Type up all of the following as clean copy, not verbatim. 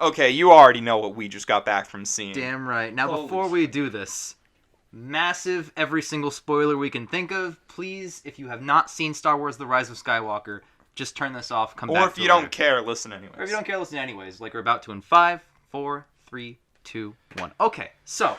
Okay, you already know what we just got back from seeing. Damn right. Now, Holy before we do this, massive every single spoiler we can think of. Please, if you have not seen Star Wars The Rise of Skywalker, just turn this off, come back Or if you don't care, listen anyways. Or if you don't care, listen anyways. Like we're about to in 5, 4, 3, 2, 1. Okay, so,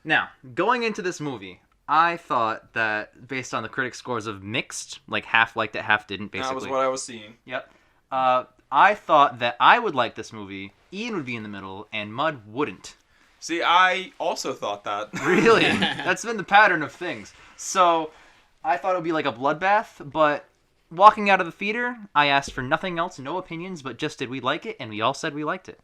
now, going into this movie, I thought that, based on the critic scores of mixed, like half liked it, half didn't, basically. That was what I was seeing. Yep. I thought that I would like this movie, Ian would be in the middle, and Mud wouldn't. See, I also thought that. Really? That's been the pattern of things. So, I thought it would be like a bloodbath, but walking out of the theater, I asked for nothing else, no opinions, but just did we like it, and we all said we liked it.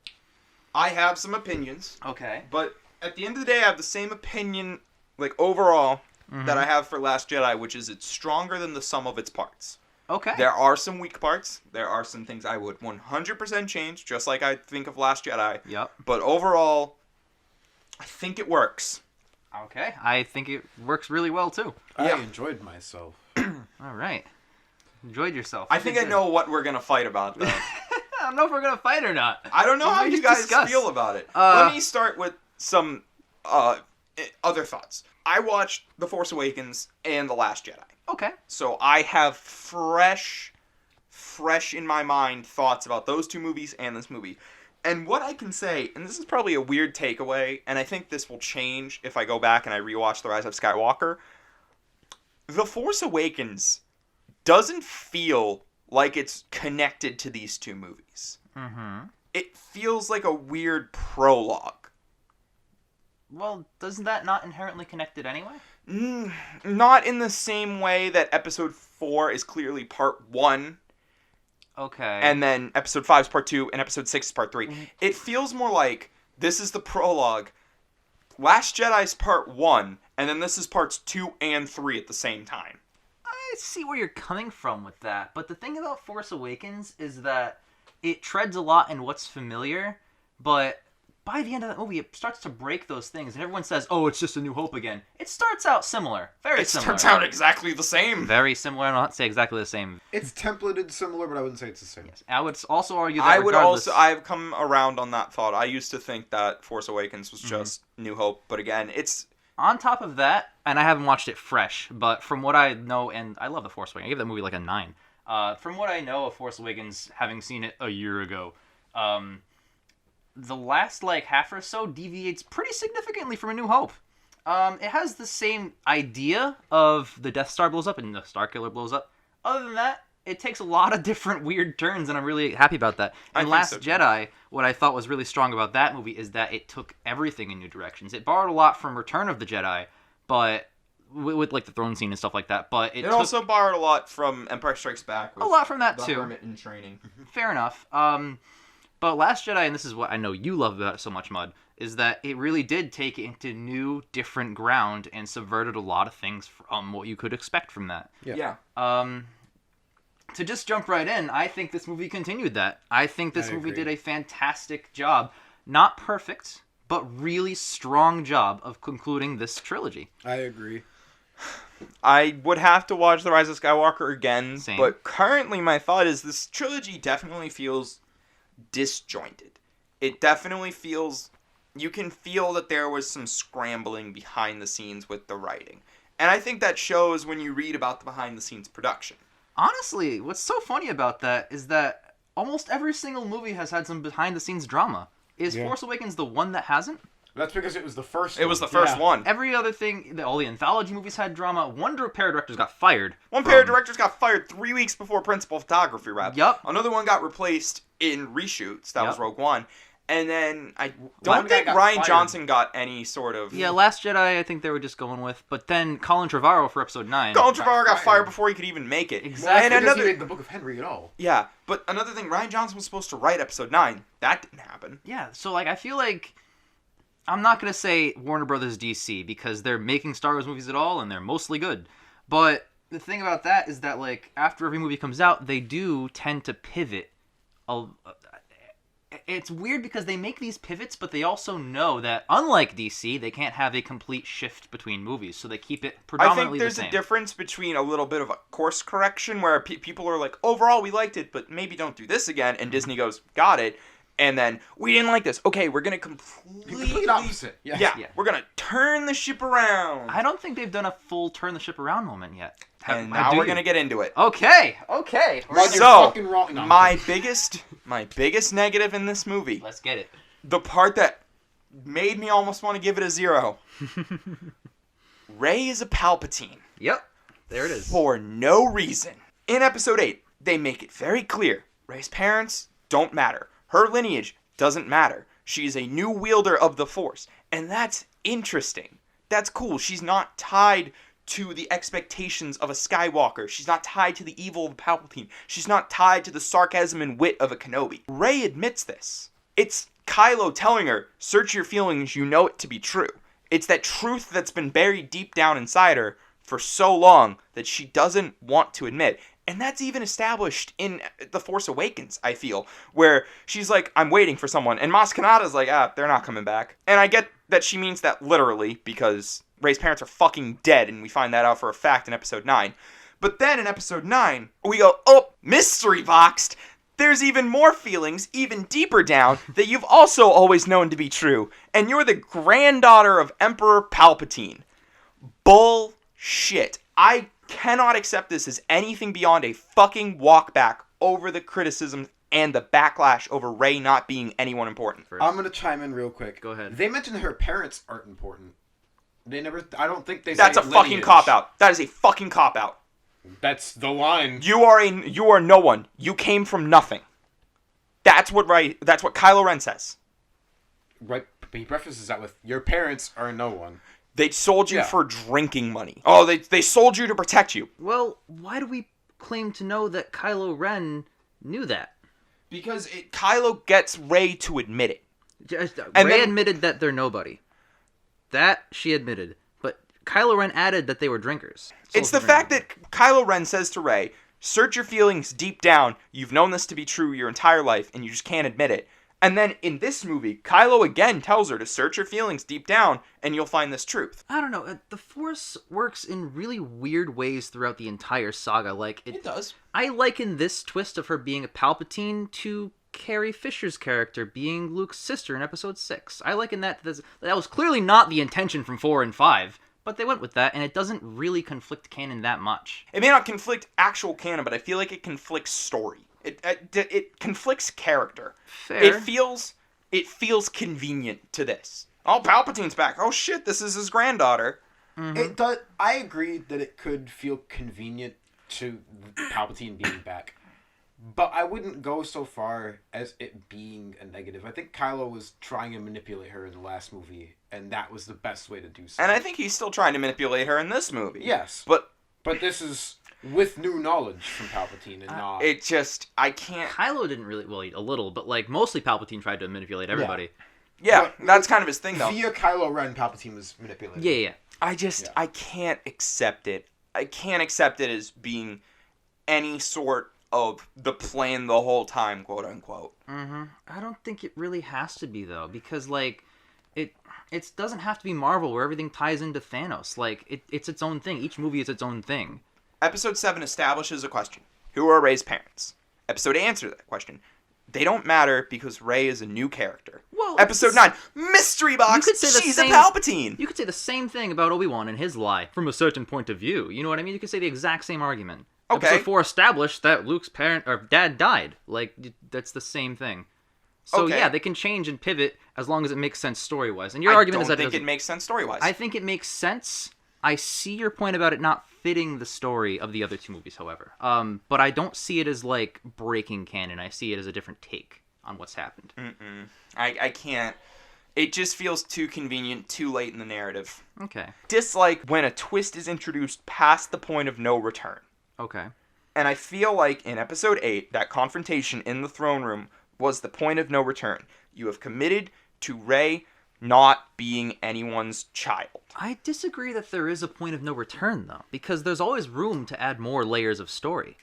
I have some opinions. Okay. But at the end of the day, I have the same opinion, like, overall, that I have for Last Jedi, which is it's stronger than the sum of its parts. Okay. There are some weak parts. There are some things I would 100% change, just like I think of Last Jedi. Yep. But overall, I think it works. Okay. I think it works really well, too. I enjoyed myself. All right. Enjoyed yourself. I think I know what we're going to fight about, though. I don't know if we're going to fight or not. I don't know how you guys feel about it. Let me start with some other thoughts. I watched The Force Awakens and The Last Jedi. Okay. So I have fresh in my mind thoughts about those two movies and this movie. And what I can say, and this is probably a weird takeaway, and I think this will change if I go back and I rewatch The Rise of Skywalker. The Force Awakens doesn't feel like it's connected to these two movies. Mm-hmm. It feels like a weird prologue. Well, doesn't that not inherently connect it anyway? Not in the same way that Episode 4 is clearly Part 1. Okay. And then Episode 5 is Part 2, and Episode 6 is Part 3. Mm-hmm. It feels more like this is the prologue, Last Jedi's Part 1, and then this is Parts 2 and 3 at the same time. I see where you're coming from with that, but the thing about Force Awakens is that it treads a lot in what's familiar, but by the end of that movie, it starts to break those things, and everyone says, oh, it's just A New Hope again. It starts out similar. Very similar. It starts out exactly the same. Very similar. I'll not say exactly the same. It's templated similar, but I wouldn't say it's the same. Yes. I would also argue that I've come around on that thought. I used to think that Force Awakens was just New Hope, but again, it's... On top of that, and I haven't watched it fresh, but from what I know, and I love The Force Awakens, I gave that movie like a 9. From what I know of Force Awakens, having seen it a year ago, the last half or so deviates pretty significantly from A New Hope. It has the same idea of the Death Star blows up and the Starkiller blows up. Other than that, it takes a lot of different weird turns, and I'm really happy about that. And Last Jedi, what I thought was really strong about that movie is that it took everything in new directions. It borrowed a lot from Return of the Jedi, but with the throne scene and stuff like that. But it also borrowed a lot from Empire Strikes Back. A lot from that the too. Hermit in training. Fair enough. But Last Jedi, and this is what I know you love about it so much, Mud, is that it really did take it into new, different ground and subverted a lot of things from what you could expect from that. Yeah. To just jump right in, I think this movie continued that. I think this movie did a fantastic job. Not perfect, but really strong job of concluding this trilogy. I agree. I would have to watch The Rise of Skywalker again, Same. But currently my thought is this trilogy definitely feels disjointed. It definitely feels... You can feel that there was some scrambling behind the scenes with the writing. And I think that shows when you read about the behind-the-scenes production. Honestly, what's so funny about that is that almost every single movie has had some behind-the-scenes drama. Is Force Awakens the one that hasn't? That's because it was the first one. It was the first one. Every other thing, all the anthology movies had drama. One pair of directors got fired. One pair of directors got fired 3 weeks before principal photography wrapped. Yup. Another one got replaced in reshoots. That was Rogue One. And then I don't think Rian Johnson got any sort of... Yeah, Last Jedi I think they were just going with. But then Colin Trevorrow for Episode 9. Colin Trevorrow got fired before he could even make it. Exactly. And another... he made the Book of Henry at all. Yeah, but another thing, Rian Johnson was supposed to write Episode 9. That didn't happen. Yeah, so I feel like... I'm not going to say Warner Brothers DC because they're making Star Wars movies at all and they're mostly good. But the thing about that is that after every movie comes out, they do tend to pivot. It's weird because they make these pivots, but they also know that, unlike DC, they can't have a complete shift between movies, so they keep it predominantly the same. I think there's a difference between a little bit of a course correction where people are like, overall we liked it, but maybe don't do this again, and Disney goes, got it. And then, we didn't like this. Okay, we're going to completely... Complete opposite. Yeah. Yeah, we're going to turn the ship around. I don't think they've done a full turn the ship around moment yet. And now we're going to get into it. Okay. Well, you're So, fucking wrong. No. my biggest negative in this movie, Let's get it. the part that made me almost want to give it a 0. Rey is a Palpatine. Yep. There it is. For no reason. In episode 8, they make it very clear. Rey's parents don't matter. Her lineage doesn't matter. She's a new wielder of the Force. And that's interesting. That's cool. She's not tied to the expectations of a Skywalker. She's not tied to the evil of Palpatine. She's not tied to the sarcasm and wit of a Kenobi. Rey admits this. It's Kylo telling her, search your feelings, you know it to be true. It's that truth that's been buried deep down inside her for so long that she doesn't want to admit. And that's even established in The Force Awakens, I feel, where she's like, I'm waiting for someone. And Maz Kanata's like, they're not coming back. And I get that she means that literally, because Rey's parents are fucking dead, and we find that out for a fact in episode 9. But then in episode 9, we go, oh, mystery boxed. There's even more feelings, even deeper down, that you've also always known to be true. And you're the granddaughter of Emperor Palpatine. Bullshit. I cannot accept this as anything beyond a fucking walk back over the criticism and the backlash over Rey not being anyone important. I'm gonna chime in real quick. Go ahead. They mentioned her parents aren't important. They never. I don't think they. That's say a fucking lineage. cop out. That is a fucking cop out. That's the line. You are no one. You came from nothing. That's what Kylo Ren says. Right. He prefaces that with, your parents are no one. They sold you for drinking money. Oh, they sold you to protect you. Well, why do we claim to know that Kylo Ren knew that? Because Kylo gets Rey to admit it. Rey admitted that they're nobody. That she admitted. But Kylo Ren added that they were drinkers. It's the fact that Kylo Ren says to Rey, search your feelings deep down. You've known this to be true your entire life, and you just can't admit it. And then in this movie, Kylo again tells her to search your feelings deep down, and you'll find this truth. I don't know. The Force works in really weird ways throughout the entire saga. Like It does. I liken this twist of her being a Palpatine to Carrie Fisher's character being Luke's sister in Episode 6. I liken that to this. That was clearly not the intention from 4 and 5, but they went with that, and it doesn't really conflict canon that much. It may not conflict actual canon, but I feel like it conflicts story. It conflicts character. Fair. It feels convenient to this. Oh, Palpatine's back. Oh shit, this is his granddaughter. Mm-hmm. It does. I agree that it could feel convenient to Palpatine being back, but I wouldn't go so far as it being a negative. I think Kylo was trying to manipulate her in the last movie, and that was the best way to do so. And I think he's still trying to manipulate her in this movie. Yes, But this is with new knowledge from Palpatine and not. I can't. Kylo didn't really, well, a little, but like mostly Palpatine tried to manipulate everybody. Yeah, But that's kind of his thing, though. Via Kylo Ren, Palpatine was manipulated. Yeah. I can't accept it. I can't accept it as being any sort of the plan the whole time, quote unquote. Mm-hmm. I don't think it really has to be, though, because like it doesn't have to be Marvel where everything ties into Thanos. Like it's its own thing. Each movie is its own thing. Episode 7 establishes a question. Who are Rey's parents? Episode 8 answers that question. They don't matter because Rey is a new character. Well, Episode 9, mystery box. You could say She's a Palpatine. You could say the same thing about Obi-Wan and his lie from a certain point of view. You know what I mean? You could say the exact same argument. Okay. Episode 4 established that Luke's parent or dad died. Like that's the same thing. So Okay. yeah, they can change and pivot as long as it makes sense story-wise. And your argument is that I don't think it makes sense story-wise. I think it makes sense. I see your point about it not fitting the story of the other two movies, however. But I don't see it as like breaking canon. I see it as a different take on what's happened. I can't. It just feels too convenient, too late in the narrative. Okay. Dislike when a twist is introduced past the point of no return. Okay. And I feel like in episode 8, that confrontation in the throne room was the point of no return. You have committed to Rey not being anyone's child. I disagree that there is a point of no return, though, because there's always room to add more layers of story.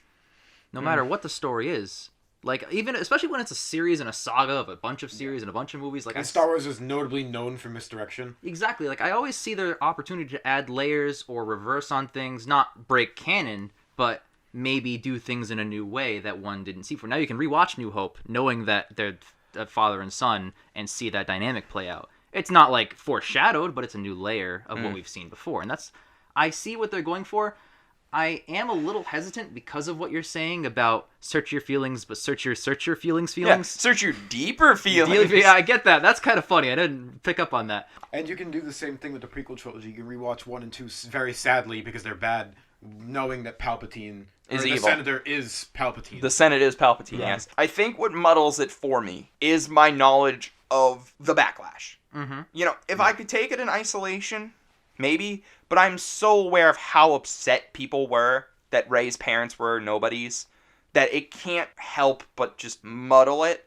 No matter what the story is. Like, even, especially when it's a series and a saga of a bunch of series and a bunch of movies. Like, And Star Wars is notably known for misdirection. Exactly. Like, I always see the opportunity to add layers or reverse on things, not break canon, but maybe do things in a new way that one didn't see before. Now you can rewatch New Hope knowing that a father and son and see that dynamic play out. It's not like foreshadowed, but it's a new layer of what we've seen before, and I see what they're going for. I am a little hesitant because of what you're saying about search your feelings, but search your feelings. Yeah, search your deeper feelings. Yeah, I get that. That's kind of funny. I didn't pick up on that. And you can do the same thing with the prequel trilogy. You can rewatch 1 and 2 very sadly because they're bad, knowing that Palpatine is the evil. Senator is Palpatine. The Senate is Palpatine, Yeah. yes. I think what muddles it for me is my knowledge of the backlash. Mm-hmm. You know, if I could take it in isolation, maybe, but I'm so aware of how upset people were that Rey's parents were nobodies that it can't help but just muddle it.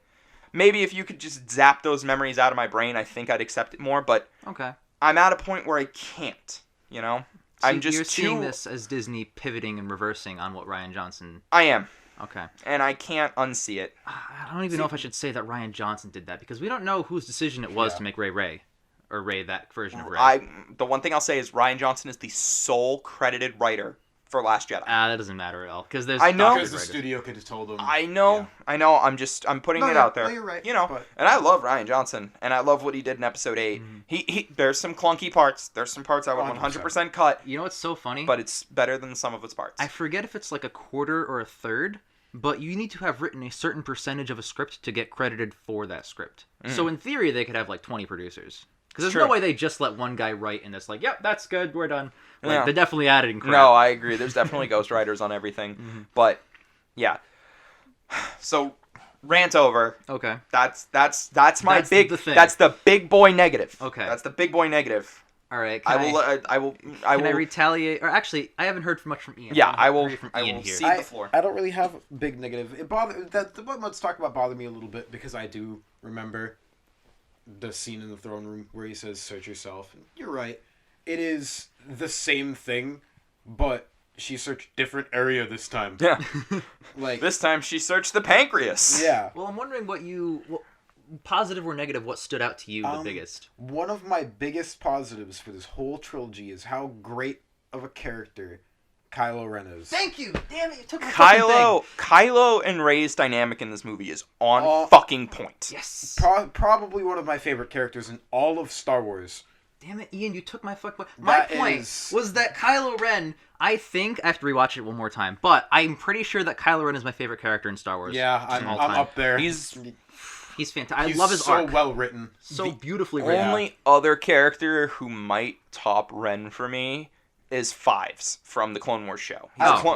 Maybe if you could just zap those memories out of my brain, I think I'd accept it more, but Okay. I'm at a point where I can't, you know? So I'm just you're seeing too... this as Disney pivoting and reversing on what Rian Johnson... I am, Okay. and I can't unsee it. I don't even know if I should say that Rian Johnson did that, because we don't know whose decision it was Yeah. to make Rey. Or Rey, that version of Rey. The one thing I'll say is Rian Johnson is the sole credited writer for Last Jedi. That doesn't matter at all, because there's... I know. Because the studio could have told them. I know. I'm putting No, it yeah, out there. no, you're right, You know, but- and I love Rian Johnson, and I love what he did in Episode 8. Mm-hmm. He there's some clunky parts. There's some parts I would 100% cut, You know what's so funny? but it's better than some of its parts. I forget if it's like a quarter or a third, but you need to have written a certain percentage of a script to get credited for that script. So in theory, they could have like 20 producers. Because there's True. no way they just let one guy write and it's like, yep, that's good, we're done. Like, Yeah. They definitely added in crap. No, I agree. There's definitely ghostwriters on everything, but yeah. So rant over. Okay. That's my That's big. the thing. That's the big boy negative. Okay. That's the big boy negative. All right. I will. Can I retaliate? Or actually, I haven't heard much from Ian. Yeah, I'm I gonna will. hear from I Ian will here. cede the floor. I don't really have a big negative. It bothered that the one let's talk about bothered me a little bit because I do remember the scene in the throne room where he says, "Search yourself." And you're right. It is the same thing, but she searched different area this time. Yeah. Like This time she searched the pancreas. yeah. Well, I'm wondering what positive or negative, what stood out to you the biggest? One of my biggest positives for this whole trilogy is how great of a character Kylo Ren is. Thank you. Damn it, you took my fucking thing. Kylo and Rey's dynamic in this movie is on Oh. fucking point. Yes. Probably one of my favorite characters in all of Star Wars. Damn it, Ian, you took my fuck. My That point is- was that Kylo Ren, I think, I have to rewatch it one more time, but I'm pretty sure that Kylo Ren is my favorite character in Star Wars. Yeah, I'm all time. up there. He's He's fantastic. He's I love his so arc. well written. So beautifully written. only other character who might top Ren for me is Fives from the Clone Wars show.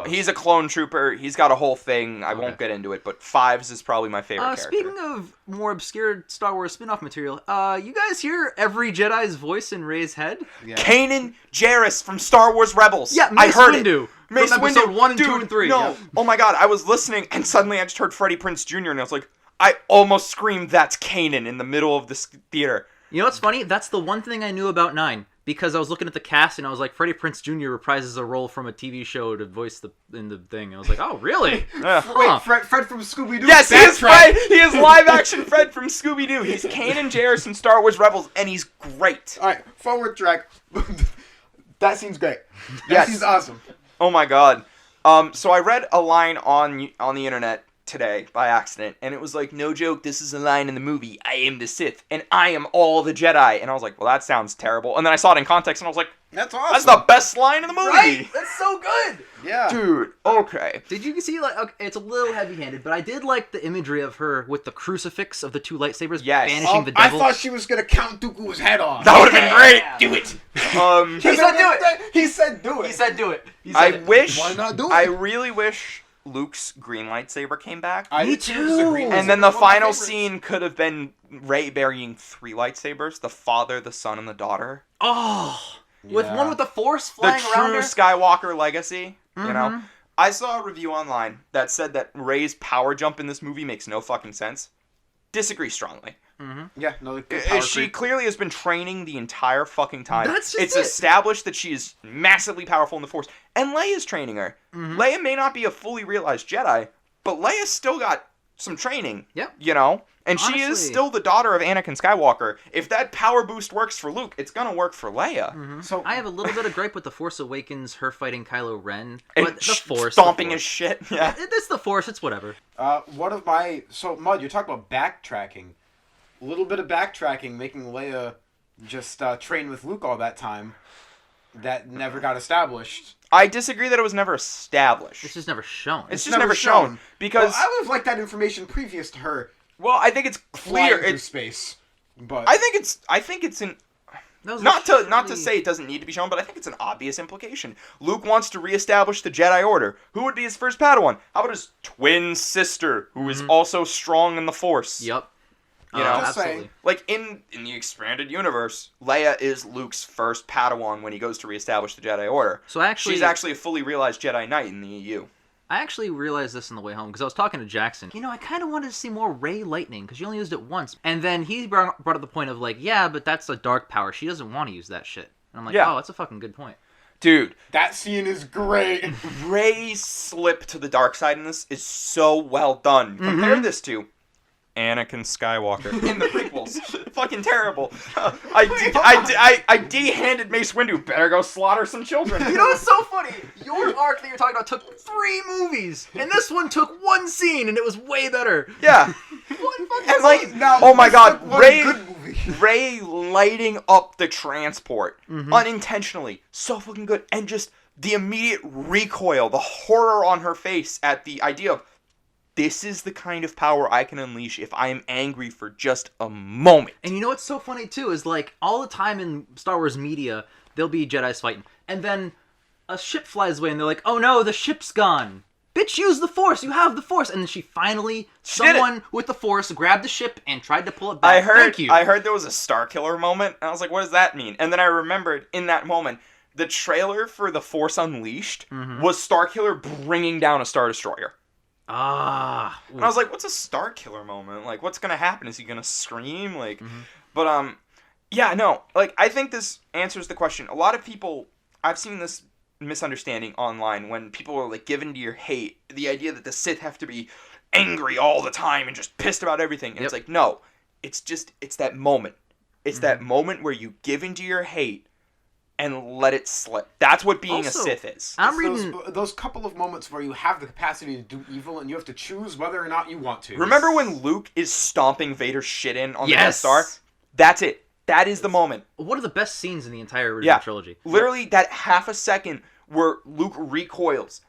He's a clone trooper. He's got a whole thing. I won't get into it, but Fives is probably my favorite character. Speaking of more obscure Star Wars spin-off material, you guys hear every Jedi's voice in Rey's head? Yeah. Kanan Jarrus from Star Wars Rebels. Yeah, I Mace heard Windu. it. Mace From episode Windu. 1 and Dude, 2 and 3. No. Yeah. Oh my god, I was listening and suddenly I just heard Freddie Prinze Jr. and I was like, I almost screamed, "That's Kanan" in the middle of this theater. You know what's funny? That's the one thing I knew about 9. Because I was looking at the cast and I was like, Freddie Prinze Jr. reprises a role from a TV show to voice in the thing. I was like, oh, really? Yeah. Huh. Wait, Fred from Scooby-Doo. Yes, he is Fred. He is live action Fred from Scooby-Doo. He's Kanan Jarrus in Star Wars Rebels, and he's great. All right, forward track. That scene's great. That Yes. scene's awesome. Oh my god. So I read a line on the internet today by accident, and it was like, no joke, this is a line in the movie, I am the Sith, and I am all the Jedi. And I was like, well, that sounds terrible. And then I saw it in context, and I was like, That's awesome. that's the best line in the movie. Right? That's so good! Yeah. Dude, okay. Did you see, like, okay, it's a little heavy-handed, but I did like the imagery of her with the crucifix of the 2 lightsabers Yes. banishing the I devil. thought she was gonna count Dooku's head off. That would have been great. Do it. He said do it! He said do it. He said do it! He said I it. wish, Why not do it? I really wish Luke's green lightsaber came back. I Me did too. It was a green too. And then lightsaber, the one of my final favorites. scene could have been Rey burying 3 lightsabers, the father, the son, and the daughter. Oh! With Yeah. one with the Force The flying around true her? Skywalker legacy, you Mm-hmm. know? I saw a review online that said that Rey's power jump in this movie makes no fucking sense. Disagree strongly. Yeah, no. The power She creep. clearly has been training the entire fucking time. That's just it's it. established that she is massively powerful in the Force. And Leia's training her. Mm-hmm. Leia may not be a fully realized Jedi, but Leia's still got some training. Yep. You know? And she is Honestly. still the daughter of Anakin Skywalker. If that power boost works for Luke, it's gonna work for Leia. Mm-hmm. So I have a little bit of gripe with The Force Awakens, her fighting Kylo Ren. And But the Force. stomping the his Force. shit. Yeah. It's the Force, it's whatever. Mud, you're talking about backtracking. A little bit of backtracking, making Leia just train with Luke all that time. That never got established. I disagree that it was never established. It's just never shown. It's just never shown. Because, Well, I would have liked that information previous to her well, I think it's flying clear. through space. But I think it's in. That was Not to really- say it doesn't need to be shown, but I think it's an obvious implication. Luke wants to reestablish the Jedi Order. Who would be his first Padawan? How about his twin sister, who is also strong in the Force? Yep. You know, Just saying. absolutely. like in the expanded universe, Leia is Luke's first Padawan when he goes to reestablish the Jedi Order. So She's actually a fully realized Jedi Knight in the EU. I actually realized this on the way home because I was talking to Jackson. You know, I kind of wanted to see more Rey lightning because she only used it once. And then he brought up the point of like, yeah, but that's a dark power. She doesn't want to use that shit. And I'm like, Yeah. oh, that's a fucking good point. Dude, that scene is great. Rey's slip to the dark side in this is so well done. Compare this to Anakin Skywalker in the prequels. Fucking terrible. I de-handed Mace Windu. Better go slaughter some children. You know what's so funny? Your arc that you're talking about took 3 movies, and this one took 1 scene, and it was way better. Yeah. One fucking And like, scene. Now, oh my let's god, look one Rey, good movie. Rey lighting up the transport unintentionally, so fucking good, and just the immediate recoil, the horror on her face at the idea of this is the kind of power I can unleash if I am angry for just a moment. And you know what's so funny too is like all the time in Star Wars media, there'll be Jedi's fighting, and then a ship flies away, and they're like, "Oh no, the ship's gone." Bitch, use the Force. You have the Force, and then she finally, She did it. someone with the Force grabbed the ship and tried to pull it back. Thank you. I heard there was a Star Killer moment, and I was like, what does that mean? And then I remembered in that moment, the trailer for The Force Unleashed was Star Killer bringing down a Star Destroyer. Ah, And I was like, what's a Star Killer moment? Like, what's gonna happen? Is he gonna scream? Like, but yeah, no. Like, I think this answers the question. A lot of people, I've seen this misunderstanding online when people are like given to your hate, the idea that the Sith have to be angry all the time and just pissed about everything. And it's like, no, it's that moment. It's that moment where you give into your hate and let it slip. That's what being Also, a Sith is. I'm It's reading. those couple of moments where you have the capacity to do evil and you have to choose whether or not you want to. Remember when Luke is stomping Vader's shit in on the Death Yes. Star? That's it. That is the moment. One of the best scenes in the entire original Yeah. trilogy. Literally that half a second where Luke recoils.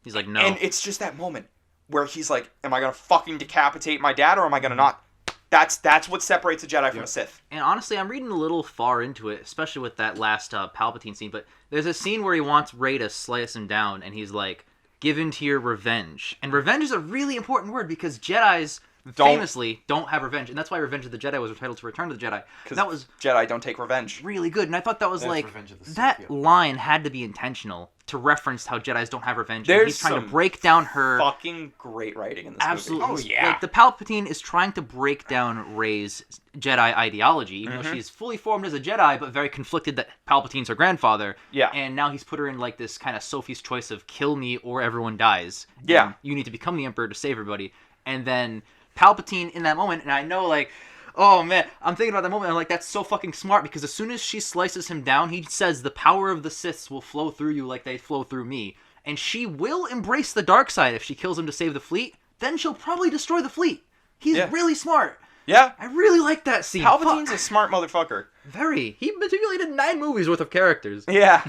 He's like, no. And it's just that moment where he's like, am I going to fucking decapitate my dad or am I going to not? That's what separates a Jedi from a Sith. And honestly, I'm reading a little far into it, especially with that last Palpatine scene. But there's a scene where he wants Rey to slice him down, and he's like, "Give in to your revenge." And revenge is a really important word because Jedi's famously don't have revenge, and that's why Revenge of the Jedi was titled to Return of the Jedi. That was Jedi don't take revenge. really good, and I thought that was That's like Revenge of the Sith, that yeah. line had to be intentional to reference how Jedi's don't have revenge. And There's he's trying to some break down her. Fucking great writing in this Absolutely. movie. Oh, yeah. Like, the Palpatine is trying to break down Rey's Jedi ideology, even Mm-hmm. though she's fully formed as a Jedi, but very conflicted that Palpatine's her grandfather. Yeah. And now he's put her in, like, this kind of Sophie's choice of kill me or everyone dies. Yeah. And you need to become the Emperor to save everybody. And then Palpatine in that moment, and I know, like, oh man, I'm thinking about that moment, and I'm like, that's so fucking smart, because as soon as she slices him down, he says the power of the Siths will flow through you like they flow through me. And she will embrace the dark side if she kills him to save the fleet, then she'll probably destroy the fleet. He's Yeah. really smart. Yeah. I really like that scene. Palpatine's Fuck. a smart motherfucker. Very. He manipulated 9 movies worth of characters. Yeah.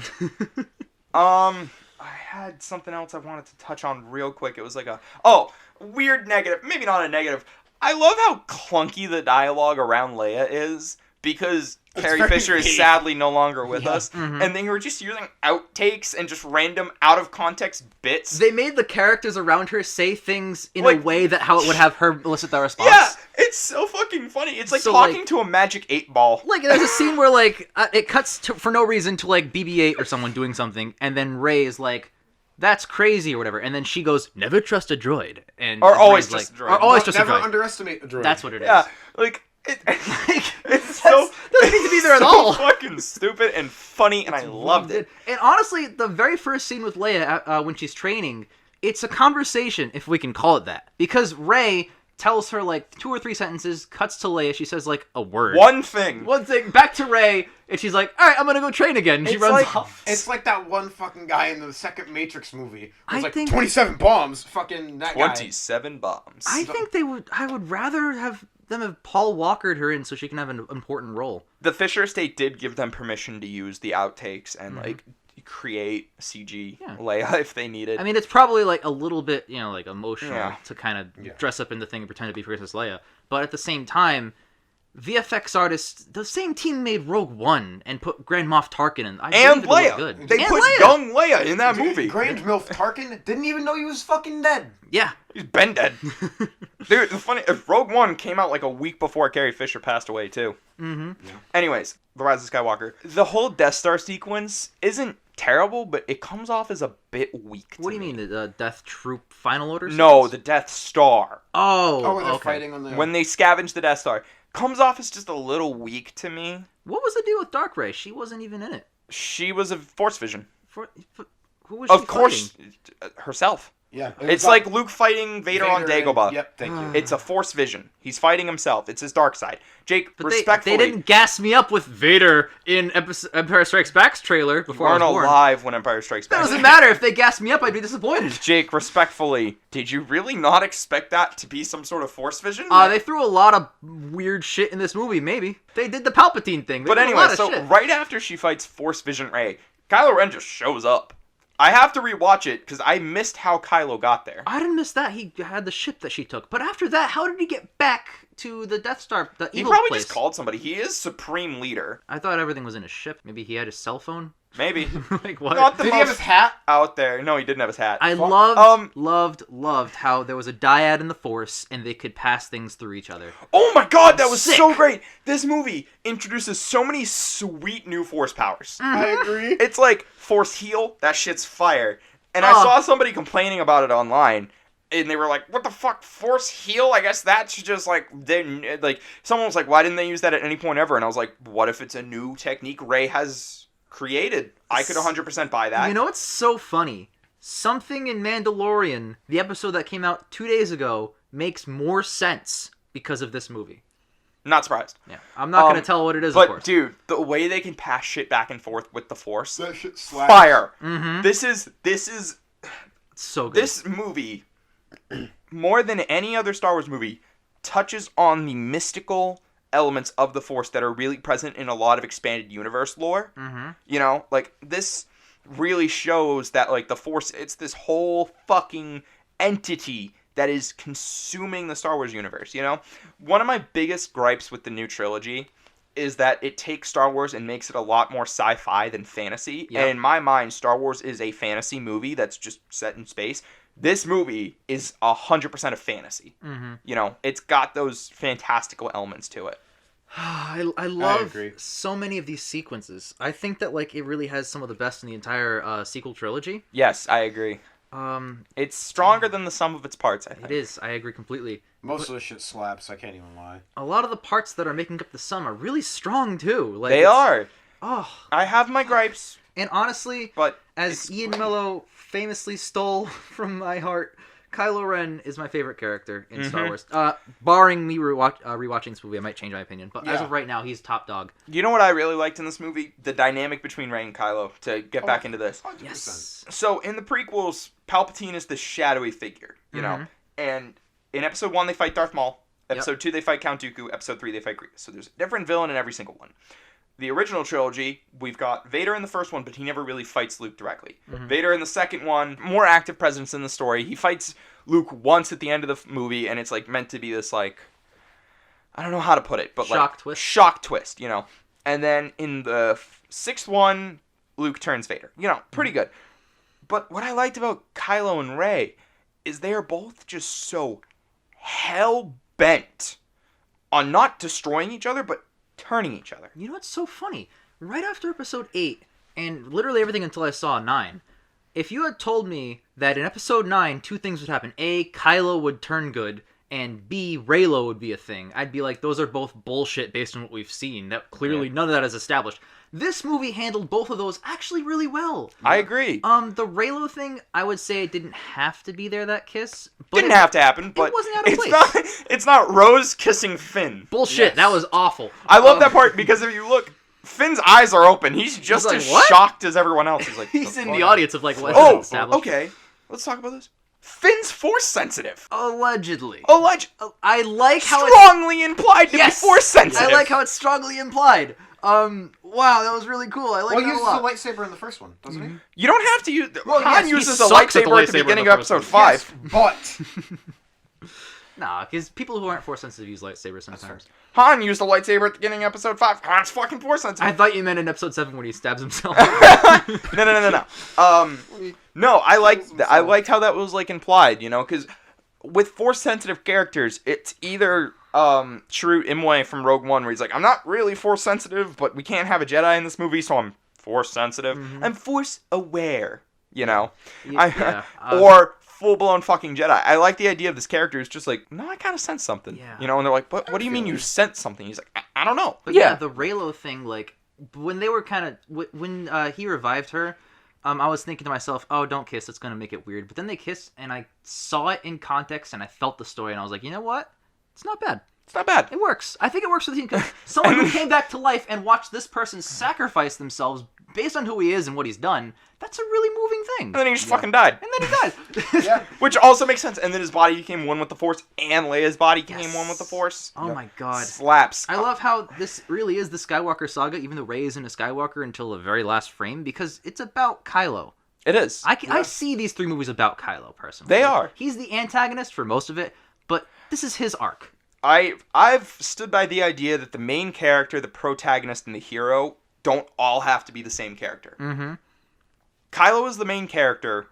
I had something else I wanted to touch on real quick. It was like weird negative. Maybe not a negative. I love how clunky the dialogue around Leia is because Carrie very Fisher is vague. sadly no longer with us. Mm-hmm. And then we're just using outtakes and just random out of context bits. They made the characters around her say things in a Like- way that how it would have her elicit that response. Yeah, it's so fucking funny. It's like So, talking like- to a magic 8-ball. Like, there's a scene where, like, it cuts to, for no reason to, like, BB-8 or someone doing something, and then Rey is like, that's crazy or whatever, and then she goes, never trust a droid. And Or Rey's always like, trust a droid. Or always Don't- trust a never droid. underestimate a droid. That's what it is. Yeah, like it's so doesn't need to be there at so all. fucking stupid and funny, and I loved it. And honestly, the very first scene with Leia when she's training, it's a conversation, if we can call it that, because Rey tells her like 2 or 3 sentences, cuts to Leia, she says like a word. One thing, back to Rey, and she's like, all right, I'm gonna go train again, and she It's runs like- off. It's like that one fucking guy in the second Matrix movie. I It's like think- 27 bombs. Fucking that guy. 27 bombs. I think I would rather have them have Paul Walkered her in so she can have an important role. The Fisher estate did give them permission to use the outtakes and Mhm. like create CG Yeah. Leia if they needed. I mean, it's probably like a little bit, like emotional Yeah. to kind of Yeah. dress up in the thing and pretend to be Princess Leia. But at the same time, VFX artists, the same team made Rogue One and put Grand Moff Tarkin in. I and believe it'll look Leia. good. They And put Leia! young Leia in that movie. Grand Milf Tarkin didn't even know he was fucking dead. Yeah. He's been dead. Dude, the funny Rogue One came out like a week before Carrie Fisher passed away too. Mm-hmm. Anyways, The Rise of Skywalker. The whole Death Star sequence isn't terrible, but it comes off as a bit weak. What do you mean, the Death Troop Final Order? No, sequence? the Death Star. Oh, when they're okay. fighting on the... When they scavenge the Death Star. Comes off as just a little weak to me. What was the deal with Dark Ray? She wasn't even in it. She was a Force Vision. Who was she Of course, fighting? herself. Yeah. It's like Luke fighting Vader on Dagobah. Yep, thank you. It's a Force Vision. He's fighting himself. It's his dark side. Jake, But respectfully, they didn't gas me up with Vader in Empire Strikes Back's trailer you before I was weren't born. alive when Empire Strikes It Back. doesn't matter. If they gassed me up, I'd be disappointed. Jake, respectfully, did you really not expect that to be some sort of Force Vision? They threw a lot of weird shit in this movie, maybe. They did the Palpatine thing. They But did a anyway, lot of so shit. right after she fights Force Vision Rey, Kylo Ren just shows up. I have to rewatch it because I missed how Kylo got there. I didn't miss that. He had the ship that she took. But after that, how did he get back to the Death Star, the He evil probably place? just called somebody. He is Supreme Leader. I thought everything was in his ship. Maybe he had his cell phone? Maybe. Like, what? Not the Did he have most his hat? out there. No, he didn't have his hat. I loved how there was a dyad in the Force, and they could pass things through each other. Oh my god, that was Sick. so great! This movie introduces so many sweet new Force powers. I agree. It's like Force Heal, that shit's fire. And I Oh. saw somebody complaining about it online, and they were like, "What the fuck, Force Heal? I guess that's just like someone was like, why didn't they use that at any point ever?" And I was like, "What if it's a new technique Rey has created? I could 100% buy that." You know what's so funny? Something in Mandalorian, the episode that came out 2 days ago, makes more sense because of this movie. Not surprised. Yeah, I'm not going to tell what it is, of But course. dude, the way they can pass shit back and forth with the Force, That shit slaps. fire. Mm-hmm. This is It's so good. this movie, more than any other Star Wars movie, touches on the mystical elements of the Force that are really present in a lot of expanded universe lore. Mm-hmm. You know, like this really shows that like the Force, it's this whole fucking entity that is consuming the Star Wars universe, you know? One of my biggest gripes with the new trilogy is that it takes Star Wars and makes it a lot more sci-fi than fantasy. Yep. And in my mind, Star Wars is a fantasy movie that's just set in space. This movie is 100% a fantasy. Mm-hmm. You know, it's got those fantastical elements to it. I love agree. so many of these sequences. I think that like it really has some of the best in the entire sequel trilogy. Yes, I agree. It's stronger than the sum of its parts, I think. It is. I agree completely. Most of the shit slaps. I can't even lie. A lot of the parts that are making up the sum are really strong too. Like They it's- are. Oh, I have my gripes, and honestly, but as it's Ian great. Mello famously stole from my heart, Kylo Ren is my favorite character in Star Mhm. Wars. Barring me rewatching this movie, I might change my opinion. But as Yeah. of right now, he's top dog. You know what I really liked in this movie? The dynamic between Rey and Kylo, to get back into this. 100%. Yes. So, in the prequels, Palpatine is this shadowy figure, you know? Mhm. And in Episode 1, they fight Darth Maul. Episode 2, they fight Count Dooku. Episode 3, they fight Grievous. So there's a different villain in every single one. The original trilogy, we've got Vader in the first one, but he never really fights Luke directly. Mhm. Vader in the second one, more active presence in the story. He fights Luke once at the end of the movie, and it's like meant to be this like, I don't know how to put it, but Shock like twist. shock twist, you know. And then in the sixth one, Luke turns Vader. You know, pretty good. But what I liked about Kylo and Rey is they are both just so hell bent on not destroying each other, but turning each other. You know what's so funny? Right after episode 8, and literally everything until I saw 9, if you had told me that in episode 9, two things would happen. A, Kylo would turn good, and B, Raylo would be a thing, I'd be like, those are both bullshit based on what we've seen. That clearly none of that is established. This movie handled both of those actually really well. I agree. The Raylo thing, I would say it didn't have to be there, that kiss. But Didn't have to happen, but it wasn't out of place. It's not Rose kissing Finn. Bullshit, Yes. that was awful. I love that part because if you look, Finn's eyes are open. He's just like, as "What?" shocked as everyone else. He's like, He's "The in fuck?" the audience of like, what Oh, established? okay. Let's talk about this. Finn's force sensitive. Allegedly. I like how Strongly implied to Yes! be force sensitive. I like how it's strongly implied. Wow, that was really cool. I like Well, he that a uses a lot. lightsaber in the first one, doesn't he? You don't have to use. Well, Han yes, he uses a sucks at the lightsaber at the lightsaber beginning in of the episode first 5. But Nah, because people who aren't force sensitive use lightsabers sometimes. Han used a lightsaber at the beginning of episode 5. Han's fucking force I sensitive. thought you meant in episode 7 when he stabs himself. No. No, I liked how that was like implied, you know, because with force sensitive characters, it's either Chirrut Imwe from Rogue One, where he's like, I'm not really force sensitive, but we can't have a Jedi in this movie, so I'm force sensitive. I'm force aware, you know, Yeah, or full blown fucking Jedi. I like the idea of this character is just like, no, I kind of sense something, Yeah. you know, and they're like, what do you mean you sense something? He's like, I don't know. But yeah, the Raylo thing, like, when they were kind of... When he revived her, I was thinking to myself, oh, don't kiss, it's going to make it weird. But then they kissed, and I saw it in context, and I felt the story, and I was like, you know what? It's not bad. It's not bad. It works. I think it works for the team. 'Cause someone who came back to life and watched this person sacrifice themselves based on who he is and what he's done, that's a really moving thing. And then he just fucking died. And then he died. yeah, Which also makes sense. And then his body became one with the Force, and Leia's body became Yes. one with the Force. Oh my god. Slaps. I love how this really is the Skywalker saga, even though Rey isn't a Skywalker until the very last frame, because it's about Kylo. It is. I see these 3 movies about Kylo, personally. They are. He's the antagonist for most of it, but this is his arc. I've stood by the idea that the main character, the protagonist, and the hero don't all have to be the same character. Mm-hmm. Kylo is the main character,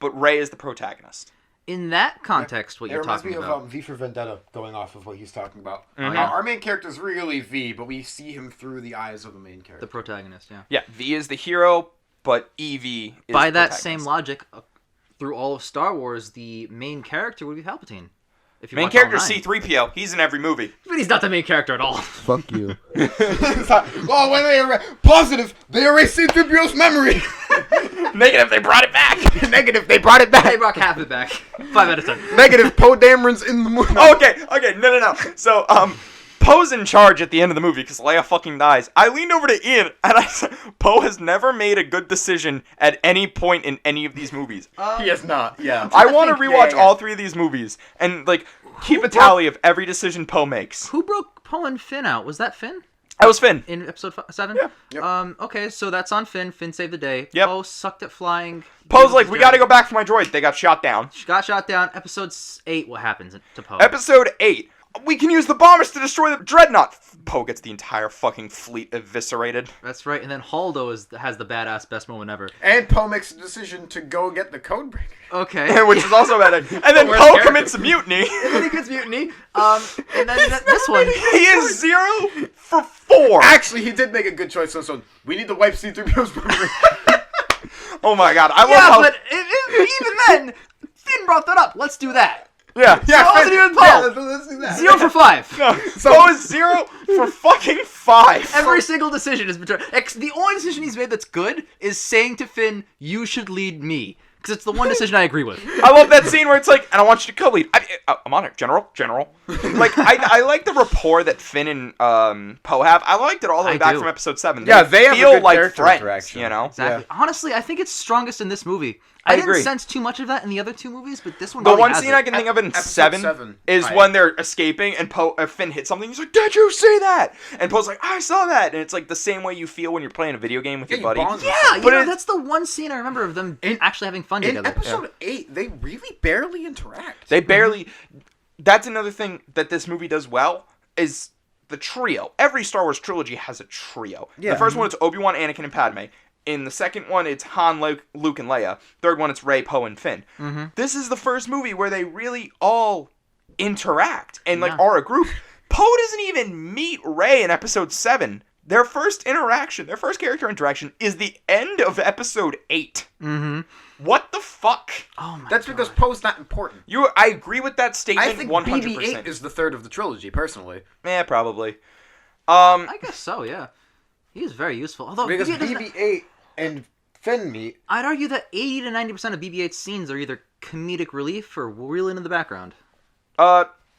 but Rey is the protagonist. In that context, what it you're reminds talking me about. of V for Vendetta, going off of what he's talking about. Mhm. Our main character is really V, but we see him through the eyes of the main character. The protagonist, yeah. Yeah, V is the hero, but Evie is By the that protagonist. same logic, through all of Star Wars, the main character would be Palpatine. If you Main watch all character 9. C-3PO. He's in every movie. But he's not the main character at all. Fuck you. Oh, when they positive, they erased C-3PO's memory. Negative, they brought it back. Negative, they brought it back. They brought half it back. 5 out of 10. Negative, Poe Dameron's in the movie. Okay, no. So, Poe's in charge at the end of the movie because Leia fucking dies. I leaned over to Ian and I said, Poe has never made a good decision at any point in any of these movies. He is not. Yeah. I want to think- rewatch yeah. all 3 of these movies and like keep a tally of every decision Poe makes. Who broke Poe and Finn out? Was that Finn? That was Finn. In episode 7? Yeah. Yep. Okay, so that's on Finn. Finn saved the day. Yep. Poe sucked at flying. Poe's like, we gotta go back for my droid. They got shot down. She got shot down. Episode 8, what happens to Poe? Episode 8. We can use the bombers to destroy the dreadnought. Poe gets the entire fucking fleet eviscerated. That's right, and then Holdo has the badass best moment ever. And Poe makes a decision to go get the code breaker. Okay. Which is also bad. And then Worst Poe character. commits a mutiny. And then he gets mutiny. And then this one. He is 0 for 4. Actually, he did make a good choice. So we need to wipe C-3PO's memory. Oh my god, I love Yeah, how... but even then, Finn brought that up. Let's do that. Yeah, So it wasn't even Poe. Let's do that. 0 for 5. No, Poe is 0 for fucking 5. Every single decision is between. The only decision he's made that's good is saying to Finn, "You should lead me," because it's the one decision I agree with. I love that scene where it's like, and I want you to co-lead. I'm on it, General. Like, I like the rapport that Finn and Poe have. I liked it all the way I back do. from episode 7. Yeah, they have a feel good like character friends, interaction. you know? Exactly. Honestly, I think it's strongest in this movie. I I didn't agree. sense too much of that in the other 2 movies, but this one. The really one has scene it. I can think of in Episode 7 7, is when they're escaping and Finn hits something. He's like, "Did you see that?" And Poe's like, "I saw that." And it's like the same way you feel when you're playing a video game with Yeah, your buddy. you bond with Yeah, them. you But know, it- that's the one scene I remember of them actually having fun In together. episode 8, they really barely interact. They barely. That's another thing that this movie does well is the trio. Every Star Wars trilogy has a trio. Yeah. The first one it's Obi-Wan, Anakin, and Padme. In the second one, it's Han, Luke, and Leia. Third one, it's Rey, Poe, and Finn. Mm-hmm. This is the first movie where they really all interact and like Yeah. are a group. Poe doesn't even meet Rey in Episode 7, their first interaction, their first character interaction, is the end of episode 8. Mm-hmm. What the fuck? Oh my That's God. because Poe's not important. I agree with that statement. I think 100%. BB-8 is the third of the trilogy, personally. Yeah, probably. I guess so, yeah. He is very useful. Although Because BB-8 doesn't- BB-8 and Finn meet. I'd argue that 80 to 90% of BB-8's scenes are either comedic relief or real in the background.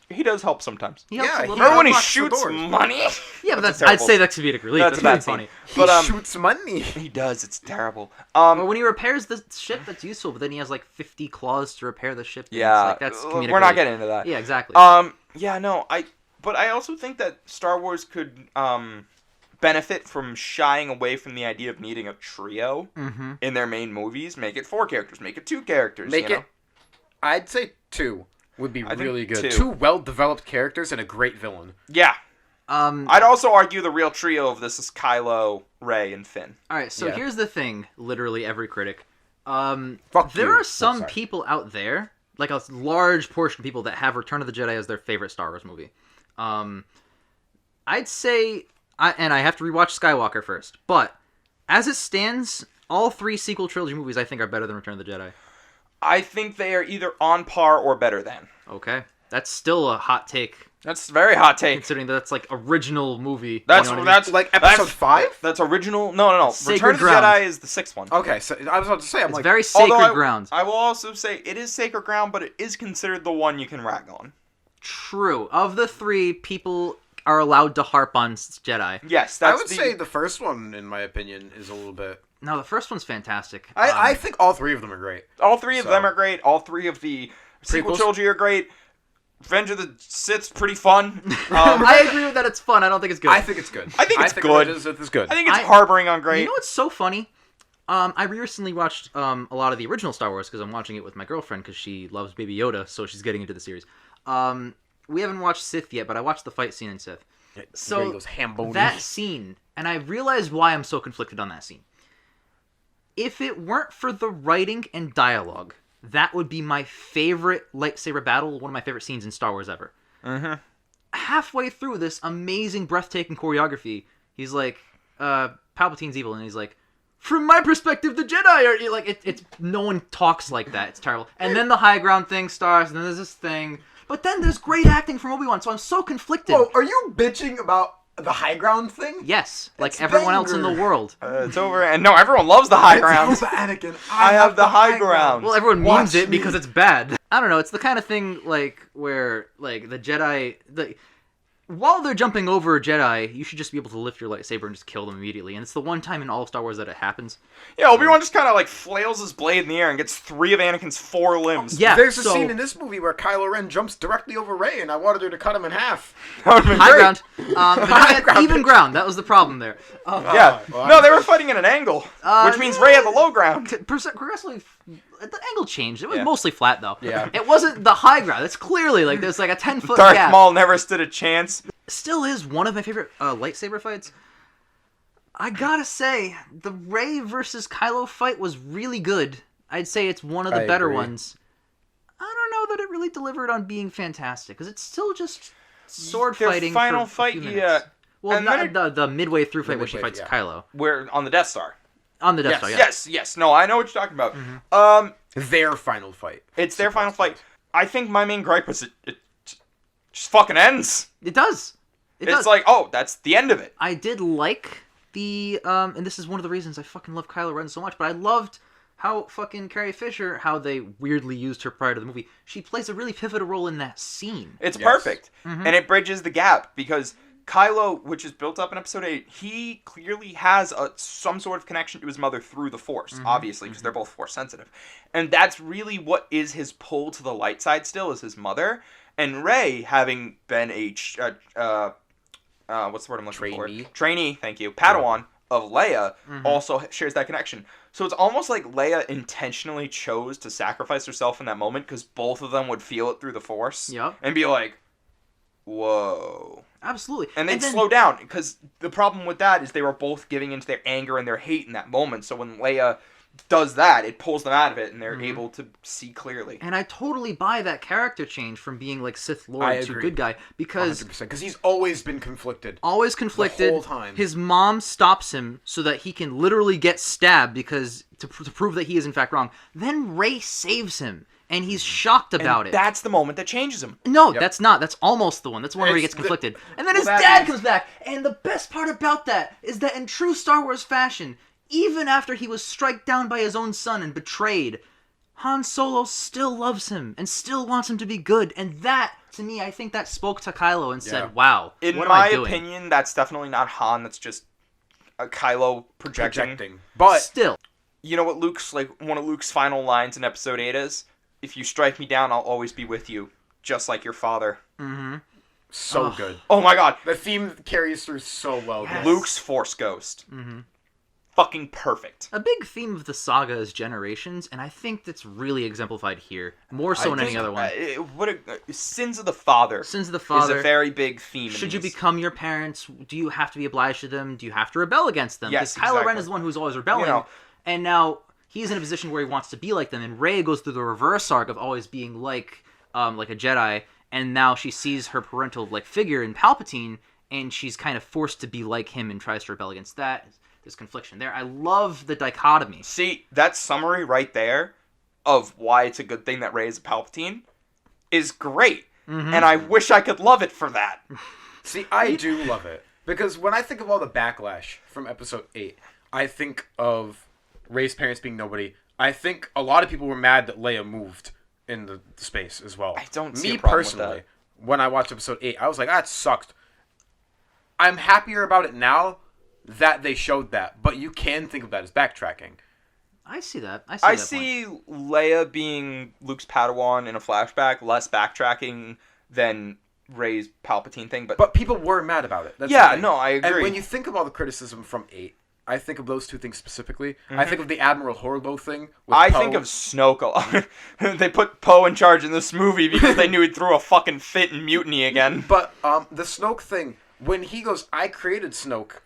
He does help sometimes. He helps Yeah, a little he- bit. Remember when he unlocks the shoots doors. money? Yeah, but that's I'd terrible. say that's comedic relief. That's a That's bad really funny. He But, shoots money. He does. It's terrible. Or when he repairs the ship, that's useful, but then he has like 50 claws to repair the ship. And yeah, it's like, that's comedic we're not relief. getting into that. Yeah, exactly. Yeah, no, but I also think that Star Wars could benefit from shying away from the idea of needing a trio in their main movies. Make it 4 characters. Make it 2 characters. Make you it. know? I'd say 2 would be think really good. 2. 2 well-developed characters and a great villain. Yeah. all I'd also argue the real trio of this is Kylo, Rey, and Finn. right, so Yeah. here's the thing. Literally every critic. Fuck There you. are Oh, some sorry. people out there, like a large portion of people, that have Return of the Jedi as their favorite Star Wars movie. I'd say, and I have to rewatch Skywalker first, but as it stands, all 3 sequel trilogy movies I think are better than Return of the Jedi. I think they are either on par or better than. Okay, that's still a hot take, That's a very hot take. considering that that's like original movie. That's you know what I mean? that's Like episode 5? That's original. No. Sacred Return of the ground. Jedi is the 6th one. Okay, so I was about to say, I'm It's like, very sacred Although ground. I will also say it is sacred ground, but it is considered the one you can rag on. True. Of the 3, people are allowed to harp on Jedi. Yes, I that's would say the first one, in my opinion, is a little bit. No, the first one's fantastic. I think all 3 of them are great. all 3 of so- them are great. All 3 of the sequel Prequels? trilogy are great. Revenge of the Sith's pretty fun. I agree with that. It's fun. I don't think it's good. I think it's good. I think it's good. It's good. I think it's I- harboring on great. You know what's so funny? I recently watched a lot of the original Star Wars because I'm watching it with my girlfriend because she loves Baby Yoda, so she's getting into the series. We haven't watched Sith yet, but I watched the fight scene in Sith. So There he goes, ham-bony. that scene, and I realized why I'm so conflicted on that scene. If it weren't for the writing and dialogue, that would be my favorite lightsaber battle, one of my favorite scenes in Star Wars ever. Halfway through this amazing, breathtaking choreography, he's like, Palpatine's evil, and he's like, from my perspective, the Jedi are like, it's no one talks like that. It's terrible. And then the high ground thing starts, and then there's this thing. But then there's great acting from Obi-Wan, so I'm so conflicted. Whoa, are you bitching about the high ground thing? Yes, like It's everyone else in the banger. world. It's over, and no, everyone loves the high ground. It's Anakin. I have the high ground. Well, everyone Watch memes it me. because it's bad. I don't know. It's the kind of thing like where like the Jedi, while they're jumping over a Jedi, you should just be able to lift your lightsaber and just kill them immediately. And it's the one time in all of Star Wars that it happens. Yeah, Obi-Wan just kind of like flails his blade in the air and gets 3 of Anakin's 4 limbs. Yeah, There's a so- scene in this movie where Kylo Ren jumps directly over Rey, and I wanted her to cut him in half. That would've been High great. ground, but High then ground. even ground. That was the problem there. Yeah. well, No, they were fighting at an angle, which means Rey had the low ground. Progressively, the angle changed. It was Yeah. mostly flat though. Yeah. It wasn't the high ground. It's clearly like there's like a 10-foot Darth gap. Maul never stood a chance. Still is one of my favorite lightsaber fights. I gotta say, the Rey versus Kylo fight was really good. I'd say it's one of the I better agree. ones. I don't know that it really delivered on being fantastic, because it's still just sword Their fighting final for fight, a few minutes. yeah. Well, And not then the midway through fight The where she midway, fights yeah. Kylo. We're on the Death Star. On the Death Yes, Star, yeah. Yes. No, I know what you're talking about. Their final fight. It's their final fight. I think my main gripe was it just fucking ends. It does. It It's does. like, oh, that's the end of it. I did like the and this is one of the reasons I fucking love Kylo Ren so much, but I loved how fucking Carrie Fisher, how they weirdly used her prior to the movie. She plays a really pivotal role in that scene. It's Yes. perfect. And it bridges the gap because Kylo, which is built up in episode 8, he clearly has some sort of connection to his mother through the Force, obviously, because they're both Force sensitive. And that's really what is his pull to the light side still, is his mother. And Rey, having been what's the word I'm looking Trainee. for? Trainee, thank you. Padawan of Leia also shares that connection. So it's almost like Leia intentionally chose to sacrifice herself in that moment because both of them would feel it through the Force. Yep. And be like, whoa. Absolutely. And they'd then- slow down because the problem with that is they were both giving into their anger and their hate in that moment. So when Leia does that. It pulls them out of it, and they're able to see clearly. And I totally buy that character change from being like Sith Lord I to agree. good guy, because 100%. Because he's always been conflicted. always conflicted. The whole time. His mom stops him so that he can literally get stabbed because to prove that he is in fact wrong. Then Rey saves him, and he's shocked about it. That's the moment that changes him. No, that's not. That's almost the one. That's the one where he It's gets conflicted. And then well, his that dad is- comes back. And the best part about that is that in true Star Wars fashion, even after he was struck down by his own son and betrayed, Han Solo still loves him and still wants him to be good. And that, to me, I think that spoke to Kylo and said, wow, In what my am I doing? opinion, that's definitely not Han. That's just a Kylo projecting. But Still. You know what Luke's like? One of Luke's final lines in Episode 8 is, "If you strike me down, I'll always be with you, just like your father." Mm-hmm. so good. Oh my God, The theme carries through so well. Yes. guys. Luke's Force Ghost. Mm-hmm. Fucking perfect. A big theme of the saga is generations, and I think that's really exemplified here, more so I than any think, other one. Sins of the father. Sins of the Is father. a very big theme. Should in you these. become your parents? Do you have to be obliged to them? Do you have to rebel against them? Yes, Because Kylo Ren exactly. is the one who's always rebelling, You know. and now he's in a position where he wants to be like them. And Rey goes through the reverse arc of always being like a Jedi, and now she sees her parental figure in Palpatine, and she's kind of forced to be like him and tries to rebel against that. There's confliction there. I love the dichotomy. See, that summary right there of why it's a good thing that Rey is a Palpatine is great. Mm-hmm. And I wish I could love it for that. See, I do love it. Because when I think of all the backlash from Episode 8, I think of Rey's parents being nobody. I think a lot of people were mad that Leia moved in the space as well. I don't see Me a problem with personally, that. when I watched Episode 8, I was like, that sucked. I'm happier about it now that they showed that. But you can think of that as backtracking. I see that. I that point. see Leia being Luke's Padawan in a flashback, less backtracking than Rey's Palpatine thing. But people were mad about it. That's Yeah, the thing. no, I agree. And when you think of all the criticism from 8, I think of those two things specifically. I think of the Admiral Horlo thing. With I Poe. think of Snoke a lot. They put Poe in charge in this movie because they knew he'd throw a fucking fit and mutiny again. But the Snoke thing, when he goes, I created Snoke,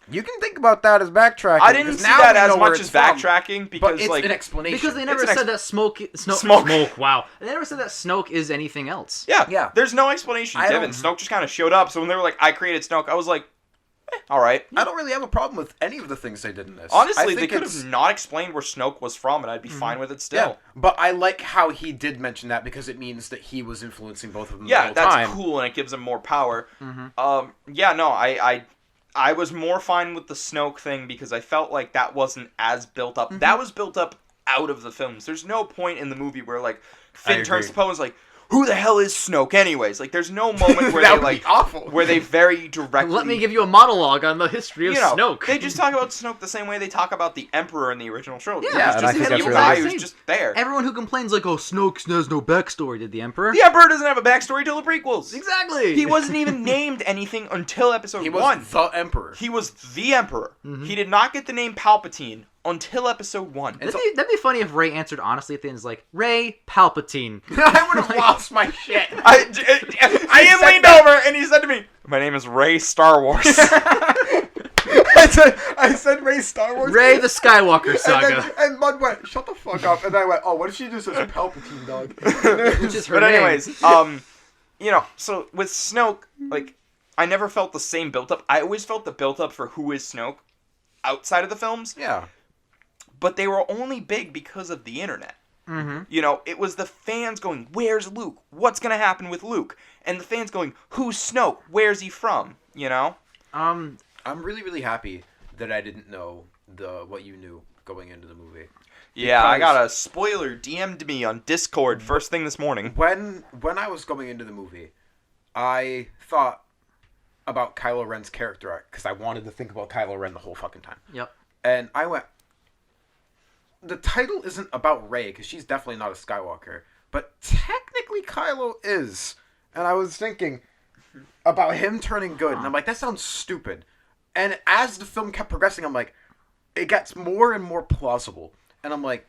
you can think about that as backtracking. I didn't 'cause see now that we as know where much it's as from. backtracking But because, it's like, an explanation. Because they never It's an said that Smoke. Smoke. Wow. They never said that Snoke is anything else. yeah, there's no explanation I given. don't- Snoke just kind of showed up. So when they were like, I created Snoke, I was like, all right. I don't really have a problem with any of the things they did in this. Honestly, I they think could it's- have not explained where Snoke was from, and I'd be fine with it still. Yeah, but I like how he did mention that because it means that he was influencing both of them the Yeah, whole that's time. cool, and it gives him more power. Yeah, no, I was more fine with the Snoke thing because I felt like that wasn't as built up. That was built up out of the films. There's no point in the movie where, like, Finn I turns to agree. Poe and is like, who the hell is Snoke anyways? Like, there's no moment where That they, would like, be awful. where they very directly... Let me give you a monologue on the history of you know, Snoke. they just talk about Snoke the same way they talk about the Emperor in the original trilogy. Yeah, He's and I just think an that's evil really guy good. who's just there. Everyone who complains like, oh, Snoke has no backstory, did the Emperor? The Emperor doesn't have a backstory till the prequels. Exactly. He wasn't even named anything until episode He was 1. the Emperor. He was the Emperor. He did not get the name Palpatine until episode 1. That'd be funny if Rey answered honestly at the end. Is like, Rey Palpatine. I would have lost my shit. Ian leaned over and he said to me, "My name is Rey Star Wars." I said Rey Star Wars. Rey the Skywalker saga. And Mud went, shut the fuck up. And I went, oh, what if she just says Palpatine, dog? Which is her But name. anyways, you know, so with Snoke, like, I never felt the same build-up. I always felt the build-up for who is Snoke outside of the films, Yeah. but they were only big because of the internet. Mm-hmm. You know, it was the fans going, where's Luke? What's going to happen with Luke? And the fans going, who's Snoke? Where's he from? You know? I'm really, really happy that I didn't know what you knew going into the movie. Yeah, I Because- got a spoiler DM'd me on Discord first thing this morning. When I was going into the movie, I thought about Kylo Ren's character arc because I wanted to think about Kylo Ren the whole fucking time. Yep. And I went, the title isn't about Rey because she's definitely not a Skywalker, but technically Kylo is. And I was thinking about him turning good, and I'm like, that sounds stupid. And as the film kept progressing, I'm like, it gets more and more plausible. And I'm like,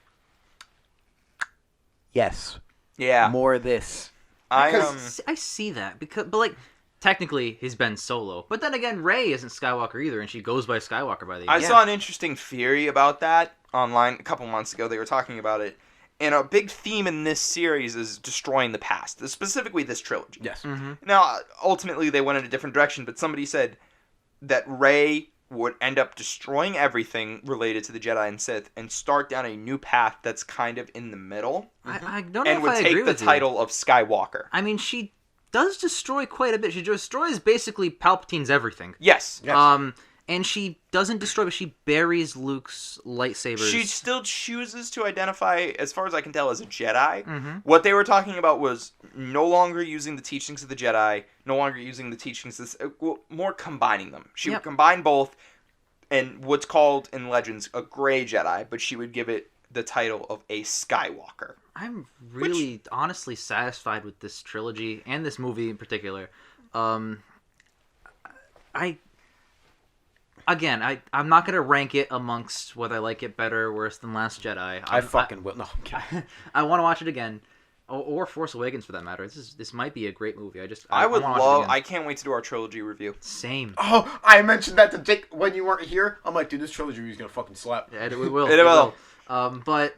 yes, Yeah. more of this. I because- I see that but like, technically he's Ben Solo. But then again, Rey isn't Skywalker either, and she goes by Skywalker by the end. I saw an interesting theory about that online a couple months ago. They were talking about it. And a big theme in this series is destroying the past, specifically this trilogy. Yes. Mm-hmm. Now, ultimately, they went in a different direction, but somebody said that Rey would end up destroying everything related to the Jedi and Sith and start down a new path that's kind of in the middle. I don't know And if would I take agree the with you. title of Skywalker. I mean, she does destroy quite a bit. She destroys basically Palpatine's everything. Yes. And she doesn't destroy, but she buries Luke's lightsabers. She still chooses to identify, as far as I can tell, as a Jedi. Mm-hmm. What they were talking about was no longer using the teachings of the Jedi, no longer using the teachings of more combining them. She would combine both, and what's called in Legends a gray Jedi, but she would give it the title of a Skywalker. I'm really, honestly satisfied with this trilogy and this movie in particular. I'm not going to rank it amongst whether I like it better or worse than Last Jedi. I fucking will. No, I'm kidding. I want to watch it again. Or Force Awakens for that matter. This might be a great movie. I would wanna watch it love. again. I can't wait to do our trilogy review. Same. Oh, I mentioned that to Jake when you weren't here. I'm like, dude, this trilogy is gonna fucking slap. Yeah, it will. It will. But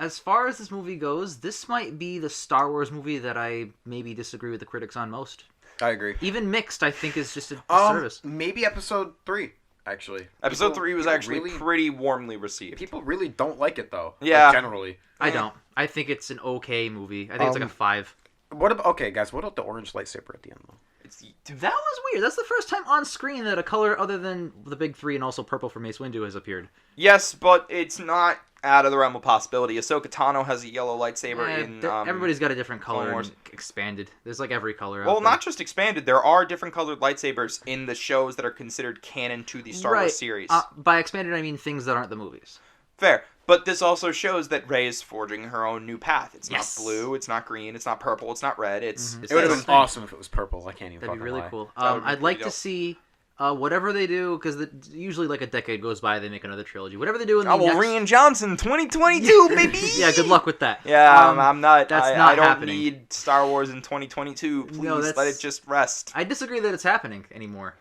as far as this movie goes, this might be the Star Wars movie that I maybe disagree with the critics on most. I agree. Even mixed, I think, is just a disservice. Maybe episode 3, actually. Episode 3 was actually really, pretty warmly received. People really don't like it though. Yeah. Like, generally. I don't. I think it's an okay movie. I think it's like a 5. What about guys? What about the orange lightsaber at the end though? That was weird. That's the first time on screen that a color other than the big 3 and also purple for Mace Windu has appeared. Yes, but it's not out of the realm of possibility. Ahsoka Tano has a yellow lightsaber in. Everybody's got a different color Wars. and expanded. There's like every color. Well, out there. not just expanded. There are different colored lightsabers in the shows that are considered canon to the Star Wars series. By expanded, I mean things that aren't the movies. Fair. But this also shows that Rey is forging her own new path. It's Yes. not blue, it's not green, it's not purple, it's not red. It's Mm-hmm. It would have been awesome if it was purple. I can't even. That'd be fucking really lie. cool. That would be I'd like pretty to dope. see whatever they do, because usually like a decade goes by, they make another trilogy. Whatever they do in the well, next... Rian Johnson, 2022, baby. Yeah, good luck with that. Yeah, I'm not. That's I not don't happening. need Star Wars in 2022. Please let it just rest. I disagree that it's happening anymore.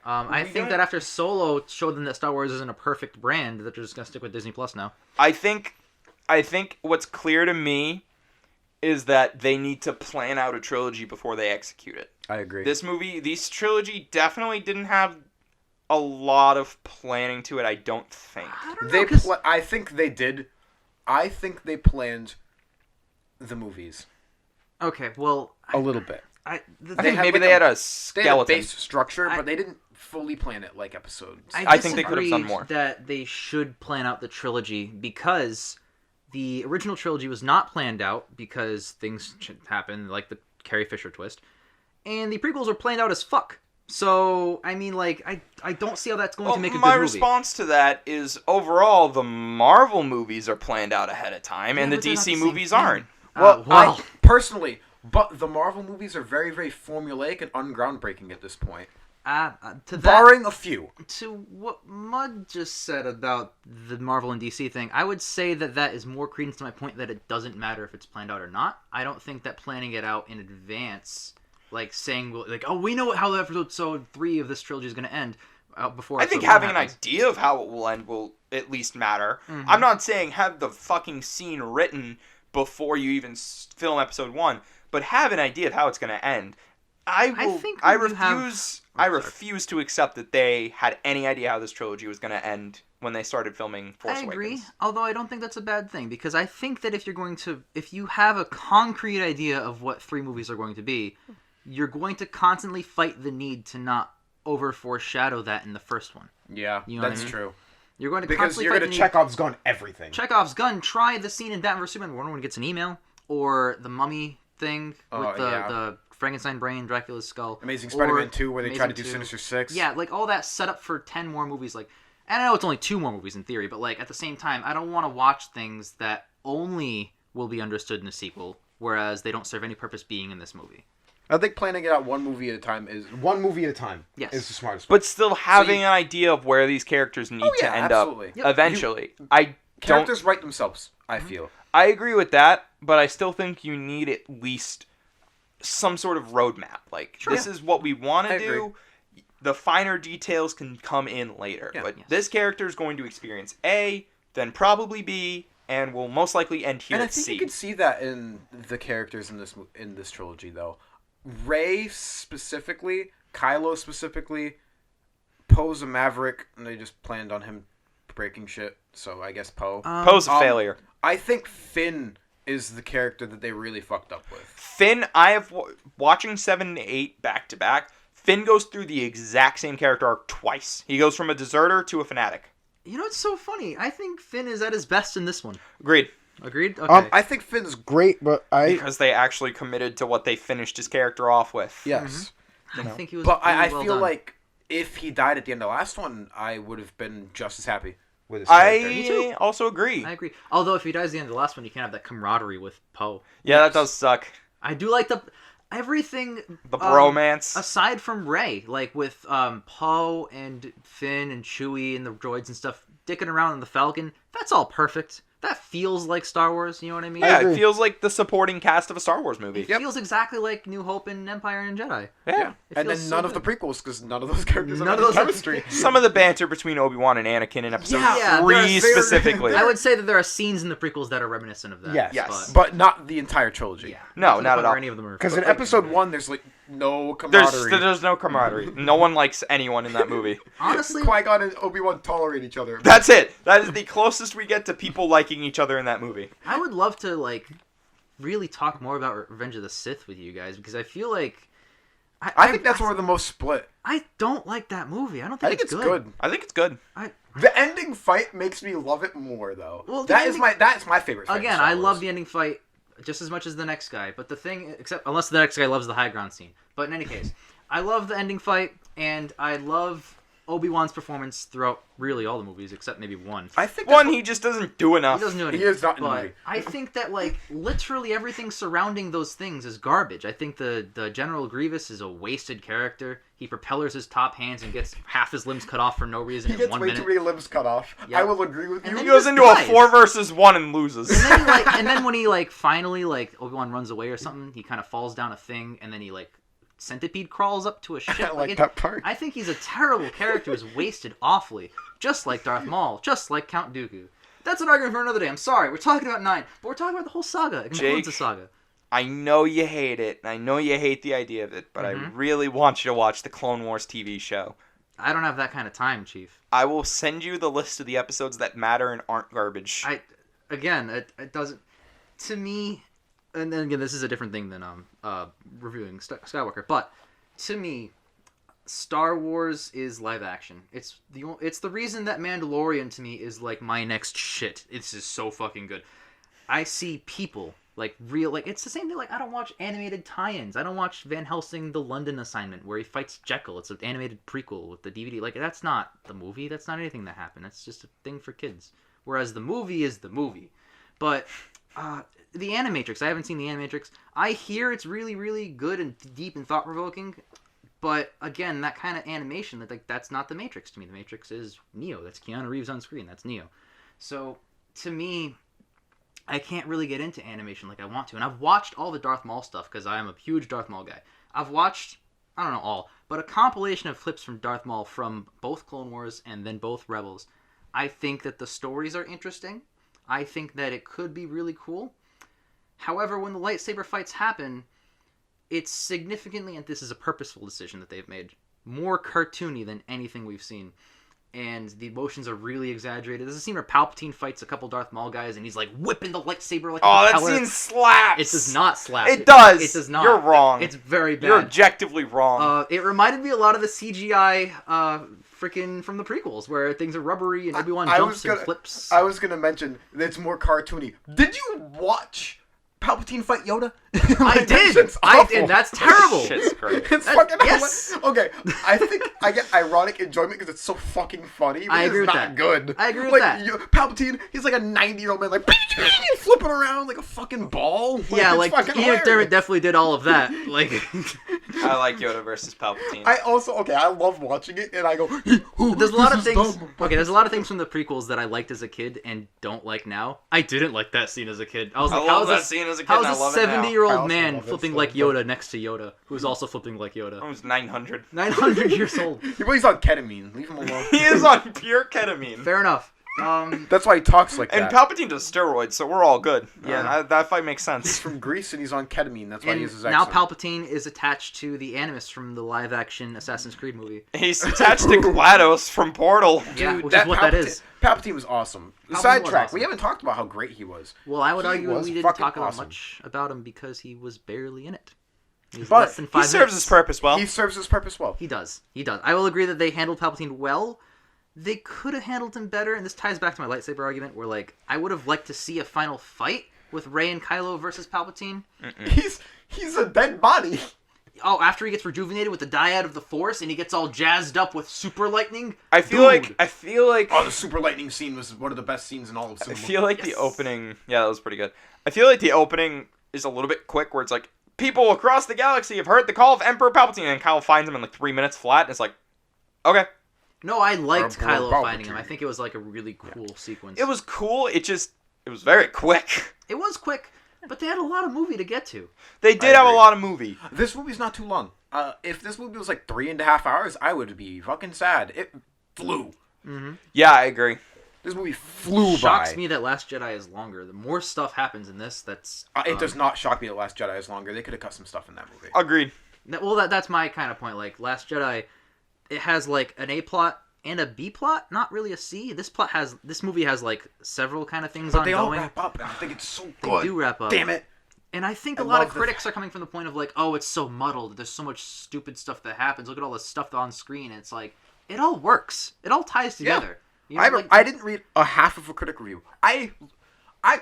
I think don't- that after Solo showed them that Star Wars isn't a perfect brand, that they're just gonna stick with Disney Plus now. I think what's clear to me is that they need to plan out a trilogy before they execute it. I agree. This trilogy definitely didn't have a lot of planning to it, I don't think. I don't know, I think they did. I think they planned the movies Okay, well, a little bit. I They think had maybe like they a- had a They had a skeleton. base structure, but they didn't fully plan it like episodes. I think they could have done disagreed more. That they should plan out the trilogy because the original trilogy was not planned out because things happened, like the Carrie Fisher twist, and the prequels were planned out as fuck. So I mean, like, I don't see how that's going to make a good my movie. response to that is overall the Marvel movies are planned out ahead of time, and the but they're not DC the same movies thing. aren't. I personally, but the Marvel movies are very, very formulaic and ungroundbreaking at this point, to that, barring a few. to what Mud just said about the Marvel and DC thing, I would say that is more credence to my point that it doesn't matter if it's planned out or not. I don't think that planning it out in advance, like saying, like, oh, we know how episode 3 of this trilogy is going to end before. I think episode 1 having an happens. idea of how it will end will at least matter. Mm-hmm. I'm not saying have the fucking scene written before you even film episode 1, but have an idea of how it's going to end. I refuse to accept that they had any idea how this trilogy was going to end when they started filming Force I agree, Awakens. although I don't think that's a bad thing, because I think that if you have a concrete idea of what 3 movies are going to be, you're going to constantly fight the need to not over foreshadow that in the first one. Yeah, You know what I that's mean? true. You're going to Because constantly you're fight going the to need. Chekhov's gun everything. Chekhov's gun. Try the scene in Batman vs Superman where Wonder Woman gets an email, or the Mummy thing with the Frankenstein brain, Dracula's skull. Amazing or Spider-Man 2 where they try to Amazing do 2. Sinister Six. Yeah, like all that set up for 10 more movies. Like, and I know it's only 2 more movies in theory, but like at the same time, I don't want to watch things that only will be understood in a sequel, whereas they don't serve any purpose being in this movie. I think planning it out one movie at a time is Yes. is the smartest. But still having an idea of where these characters need to end absolutely. up Yep. eventually. Characters write themselves, I feel. I agree with that, but I still think you need at least some sort of roadmap. Like, Sure. this is what we want I to agree. do. The finer details can come in later. Yeah. But Yes. this character is going to experience A, then probably B, and will most likely end here And I at think C. you can see that in the characters in this trilogy, though. Rey specifically, Kylo specifically, Poe's a maverick, and they just planned on him breaking shit. So I guess Poe. Poe's a failure. I think Finn is the character that they really fucked up with. Finn, I have watching 7 and 8 back to back. Finn goes through the exact same character arc twice. He goes from a deserter to a fanatic. You know, it's so funny. I think Finn is at his best in this one. Agreed. Agreed? Okay. I think Finn's great, but Because they actually committed to what they finished his character off with. yes. I think he was But I really well feel done. like if he died at the end of the last one, I would have been just as happy with his character. Me too. I also agree. I agree. Although if he dies at the end of the last one, you can't have that camaraderie with Poe. Yeah, that does suck. I do like everything The bromance. aside from Rey, like with Poe and Finn and Chewie and the droids and stuff dicking around in the Falcon. That's all perfect. That feels like Star Wars. You know what I mean? Yeah, agree. it feels like the supporting cast of a Star Wars movie. It feels exactly like New Hope and Empire and Jedi. Yeah. It And then feels none so of the good. prequels, because none of those characters None have of any those are- chemistry. Some of the banter between Obi-Wan and Anakin in episode Yeah, 3 they're- specifically. I would say that there are scenes in the prequels that are reminiscent of that. Yes. Yes. But not the entire trilogy. Yeah. No, To the not point at all. where Any of them are. Because in episode 1, there's like no There's camaraderie. no camaraderie. No one likes anyone in that movie. Honestly, Qui-Gon and Obi-Wan tolerate each other. That's it. That is the closest we get to people liking each other in that movie. I would love to like really talk more about Revenge of the Sith with you guys because I feel like I think that's where the most split. I don't like that movie. I don't I think, think it's good. I think it's good. The ending fight makes me love it more, though. Well, the that's ending- my favorite fight. in Again, Star I Wars. love the ending fight just as much as the next guy. But the thing, except unless the next guy loves the high ground scene. But in any case, I love the ending fight, and I love Obi-Wan's performance throughout really all the movies except maybe one. I think One, that's he just doesn't do enough. He doesn't do He anything. is not in the but movie. I think that like literally everything surrounding those things is garbage. I think the General Grievous is a wasted character. He propellers his top hands and gets half his limbs cut off for no reason He in gets 1 way minute. too many limbs cut off. Yep. I will agree with And you. He then goes just into a dies. 4 versus 1 and loses. And then, and then when he like finally like Obi-Wan runs away or something, he kind of falls down a thing, and then he like centipede crawls up to a ship. I like it- that part. I think he's a terrible character who's wasted awfully, just like Darth Maul, just like Count Dooku. That's an argument for another day. I'm sorry. We're talking about 9, but we're talking about the whole saga. It Jake. includes the saga. I know you hate it, and I know you hate the idea of it, but I really want you to watch the Clone Wars TV show. I don't have that kind of time, Chief. I will send you the list of the episodes that matter and aren't garbage. It doesn't. To me, and then again, this is a different thing than reviewing Skywalker. But to me, Star Wars is live action. It's the reason that Mandalorian to me is like my next shit. It's just so fucking good. I see people like real like it's the same thing. Like I don't watch animated tie-ins. I don't watch Van Helsing: The London Assignment where he fights Jekyll. It's an animated prequel with the DVD. Like that's not the movie. That's not anything that happened. That's just a thing for kids. Whereas the movie is the movie. But the Animatrix, I haven't seen the Animatrix. I hear it's really, really good and deep and thought-provoking. But again, that kind of animation, that's not the Matrix to me. The Matrix is Neo. That's Keanu Reeves on screen. That's Neo. So to me, I can't really get into animation like I want to. And I've watched all the Darth Maul stuff because I am a huge Darth Maul guy. I've watched, I don't know all, but a compilation of clips from Darth Maul from both Clone Wars and then both Rebels. I think that the stories are interesting. I think that it could be really cool. However, when the lightsaber fights happen, it's significantly, and this is a purposeful decision that they've made, more cartoony than anything we've seen. And the emotions are really exaggerated. There's a scene where Palpatine fights a couple Darth Maul guys, and he's like whipping the lightsaber like a Oh, that propeller. scene slaps! It does not slap. It does! It does not. You're wrong. It's very bad. You're objectively wrong. It reminded me a lot of the CGI freaking from the prequels, where things are rubbery and Obi-Wan jumps and flips. I was gonna mention that it's more cartoony. Did you watch Palpatine fight Yoda? I That did. shit's I awful. did. That's terrible. Shit's great. It's fucking yes. Okay, I think I get ironic enjoyment because it's so fucking funny. But I agree it's with not that. good. I agree with like, that. Palpatine, he's like a 90-year-old man, like flipping around like a fucking ball. Yeah, it's like fucking Ian hilarious. McDermott definitely did all of that. Like, I like Yoda versus Palpatine. I love watching it, and I go. there's a lot of this things. is dumb." Okay, there's a lot of things from the prequels that I liked as a kid and don't like now. I didn't like that scene as a kid. I was I like, love how's that a, scene as a kid, how's and I a love it now. 70-year-old 100-year-old also man love it flipping still, like but- Yoda next to Yoda, who's also flipping like Yoda. I was 900. 900 years old. He's on ketamine. Leave him alone. He is on pure ketamine. Fair enough. That's why he talks like And that. Palpatine does steroids, so we're all good. Yeah, Uh. that fight makes He's sense. from Greece and he's on ketamine. That's why he And has his now accent. Palpatine is attached to the Animus from the live-action Assassin's Creed movie. He's attached to GLaDOS from Portal. Yeah, Dude, which is what that is. Palpatine was awesome. was Sidetrack. awesome. We haven't talked about how great he was. Well, I would He argue was we didn't fucking talk about awesome. much about him because he was barely in it. He's But less than 5 He serves minutes. his purpose well. He serves his purpose well. He does. He does. I will agree that they handled Palpatine well. They could have handled him better, and this ties back to my lightsaber argument, where like I would have liked to see a final fight with Rey and Kylo versus Palpatine. He's a dead body. Oh, after he gets rejuvenated with the dyad of the Force, and he gets all jazzed up with super lightning. I feel Dude. like Oh, the super lightning scene was one of the best scenes in all of I cinema. feel like the Yes. opening. Yeah, that was pretty good. I feel like the opening is a little bit quick, where it's like people across the galaxy have heard the call of Emperor Palpatine, and Kyle finds him in like 3 minutes flat, and it's like, okay, No, I liked Emperor Kylo finding him. Palpatine. I think it was like a really cool sequence. it was cool. It was very quick. It was quick, but they had a lot of movie to get to. They did have a agree. lot of movie. This movie's not too long. If this movie was like 3.5 hours, I would be fucking sad. It flew. Yeah, I agree. This movie flew Shocks by. me that Last Jedi is longer. The more stuff happens in this, that's It does not shock me that Last Jedi is longer. They could have cut some stuff in that movie. Agreed. Well, that's my kind of point. Like Last Jedi, it has like an A plot and a B plot, not really a C. This movie has like several kind of things But they all ongoing. wrap up, and I think it's so They good. do wrap up. Damn it. And I think a I lot of love the- critics are coming from the point of like, oh, it's so muddled. There's so much stupid stuff that happens. Look at all the stuff on screen. And it's like, it all works. It all ties Yeah. together. You know, I didn't read a half of a critic review. I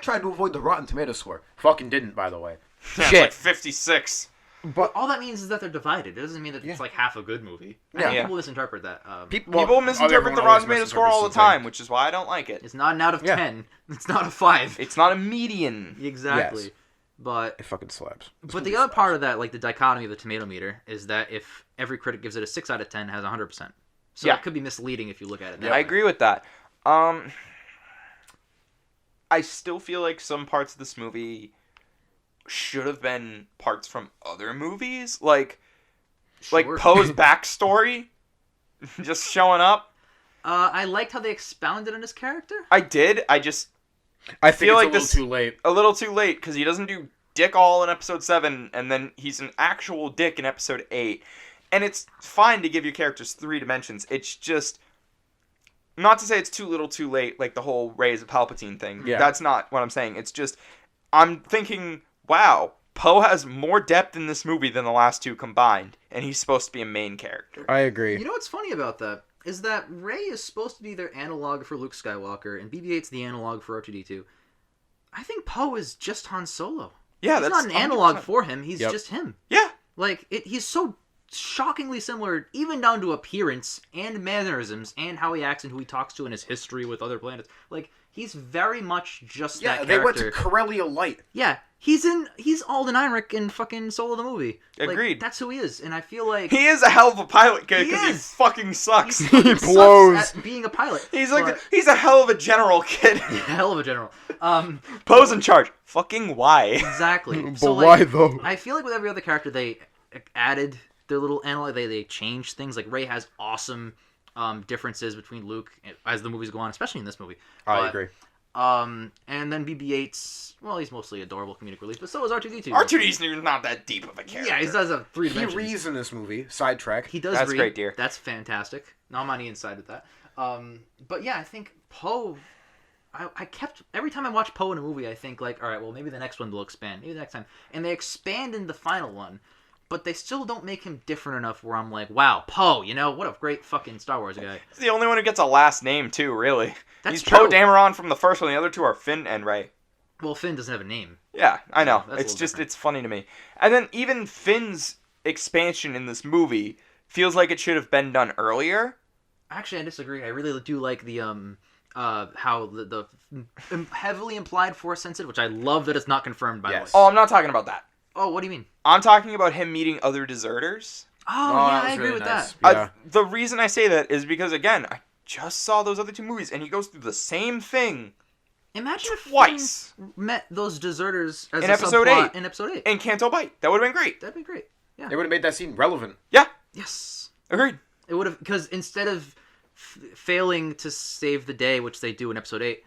tried to avoid the Rotten Tomatoes score. Fucking didn't, by the way. Yeah, it's Shit. like 56. But all that means is that they're divided. It doesn't mean that Yeah. it's like half a good movie. I Yeah. think Yeah. people misinterpret that. People everyone misinterpret the always Rotten Tomatoes score all the misinterprets time, which is why I don't like it. It's not an out of Yeah. 10. It's not a 5. It's not a median. Exactly. Yes. But It fucking slaps. but the other part of that, like the dichotomy of the tomato meter, is that if every critic gives it a 6 out of 10, it has 100%. So Yeah. it could be misleading if you look at it that I way. agree with that. I still feel like some parts of this movie should have been parts from other movies, like Sure. Poe's backstory, just showing up. I liked how they expounded on his character. I did. I just I think feel it's like a little this- too late. a little too late because he doesn't do dick all in episode 7, and then he's an actual dick in episode 8. And it's fine to give your characters 3 dimensions. It's just not to say it's too little, too late, like the whole Rey is a Palpatine thing. Yeah. That's not what I'm saying. It's just I'm thinking, wow, Poe has more depth in this movie than the last 2 combined, and he's supposed to be a main character. I agree. You know what's funny about that is that Rey is supposed to be their analog for Luke Skywalker, and BB-8's the analog for R2-D2. I think Poe is just Han Solo. Yeah, He's that's not an analog 100%. for him. He's Yep. just him. Yeah, Like he's so shockingly similar, even down to appearance and mannerisms and how he acts and who he talks to and his history with other planets. Like he's very much just Yeah, that they went character. to Corellia Light. Yeah, he's Alden Ehrenreich in fucking Solo the movie. Like, Agreed. that's who he is, and I feel like he is a hell of a pilot kid He because he is. fucking sucks. he fucking sucks blows. at being a pilot. He's like but- he's a hell of a general kid. hell of a general. Poe's in charge. Fucking why? Exactly. But So, why like, though? I feel like with every other character, they added their little analog. They changed things. Like Rey has awesome differences between Luke as the movies go on, especially in this movie. I But, agree. And then BB-8's, well, he's mostly adorable comedic relief, but so is R2-D2. R2D's not that deep of a character. Yeah, he does have 3 He dimensions. reads in this movie. Sidetrack. He does That's read. great, dear. That's fantastic. Not on the inside of that. But yeah, I think Poe. I kept every time I watch Poe in a movie, I think like, all right, well, maybe the next one will expand. Maybe the next time, and they expand in the final one, but they still don't make him different enough where I'm like, wow, Poe, you know, what a great fucking Star Wars guy. He's the only one who gets a last name too. Really, That's he's Poe true. Dameron from the first one. The other 2 are Finn and Rey. Well, Finn doesn't have a name. Yeah, I know. That's a It's little just different. it's funny to me. And then even Finn's expansion in this movie feels like it should have been done earlier. Actually, I disagree. I really do like the how the heavily implied Force sensitive, which I love that it's not confirmed by Yes. the way. Oh, I'm not talking about that. Oh, what do you mean? I'm talking about him meeting other deserters. Oh, that yeah, I was agree really with nice. that. Yeah. The reason I say that is because again, I just saw those other 2 movies, and he goes through the same thing Imagine twice if Finn met those deserters as in a episode subplot 8. in episode 8. In Canto Bight. That would have been great. That'd be great. Yeah. It would have made that scene relevant. Yeah. Yes. Agreed. It would have, because instead of failing to save the day, which they do in episode 8,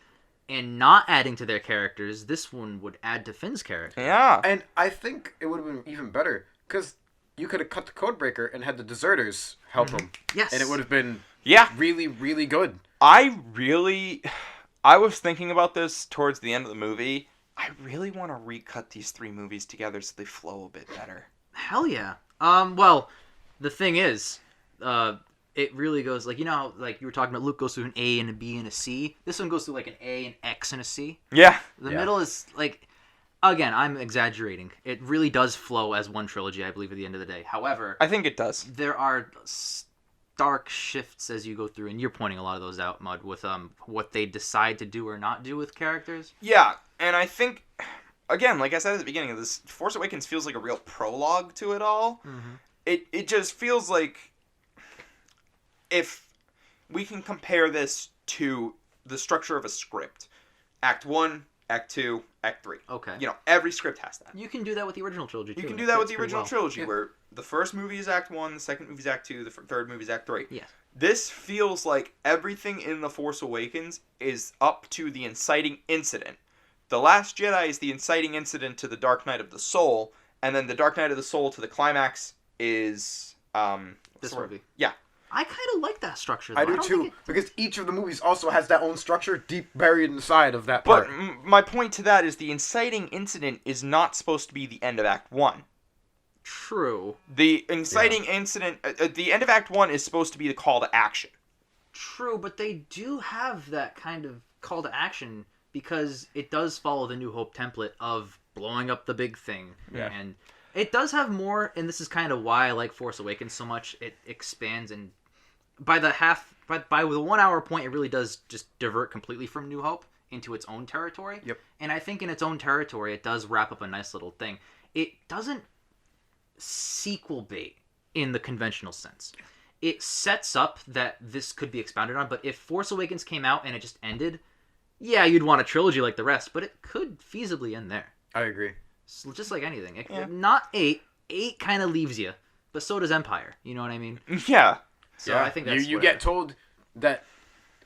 and not adding to their characters, this one would add to Finn's character. Yeah. And I think it would have been even better, because you could have cut the codebreaker and had the deserters help him. Yes. And it would have been Yeah. really, really good. I was thinking about this towards the end of the movie. I really want to recut these 3 movies together so they flow a bit better. Hell yeah. Well, the thing is, it really goes, like, you know how, like, you were talking about Luke goes through an A and a B and a C? This one goes through, like, an A, an X, and a C. Yeah. The middle is, like, again, I'm exaggerating. It really does flow as one trilogy, I believe, at the end of the day. However, I think it does. there are stark shifts as you go through, and you're pointing a lot of those out, Mud, with what they decide to do or not do with characters. Yeah, and I think, again, like I said at the beginning of this, Force Awakens feels like a real prologue to it all. Mm-hmm. It just feels like if we can compare this to the structure of a script, Act 1, Act 2, Act 3. Okay. You know, every script has that. You can do that with the original trilogy, too. You can and do it that with fits the pretty original well. trilogy, where the first movie is Act 1, the second movie is Act 2, the third movie is Act 3. Yes. This feels like everything in The Force Awakens is up to the inciting incident. The Last Jedi is the inciting incident to the Dark Night of the Soul, and then the Dark Night of the Soul to the climax is This movie. Yeah. I kind of like that structure, though. I do don't too, think because each of the movies also has that own structure deep buried inside of that But part. my point to that is the inciting incident is not supposed to be the end of Act 1. True. The inciting incident, the end of Act 1 is supposed to be the call to action. True, but they do have that kind of call to action because it does follow the New Hope template of blowing up the big thing. Yeah. And it does have more, and this is kind of why I like Force Awakens so much. It expands, and by the 1 hour point, it really does just divert completely from New Hope into its own territory. Yep. And I think in its own territory, it does wrap up a nice little thing. It doesn't sequel bait in the conventional sense. It sets up that this could be expounded on, but if Force Awakens came out and it just ended, yeah, you'd want a trilogy like the rest, but it could feasibly end there. I agree. So just like anything. Yeah. Not 8. 8 kind of leaves you, but so does Empire. You know what I mean? Yeah. So I think that's you whatever. get told that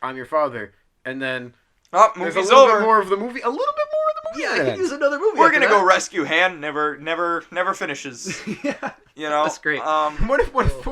I'm your father, and then Oh, there's movie's a little over. bit more of the movie. A little bit more of the movie. Yeah, I at the could end. use another movie. We're after gonna go that. rescue Han. Never finishes. Yeah. You know, That's great. What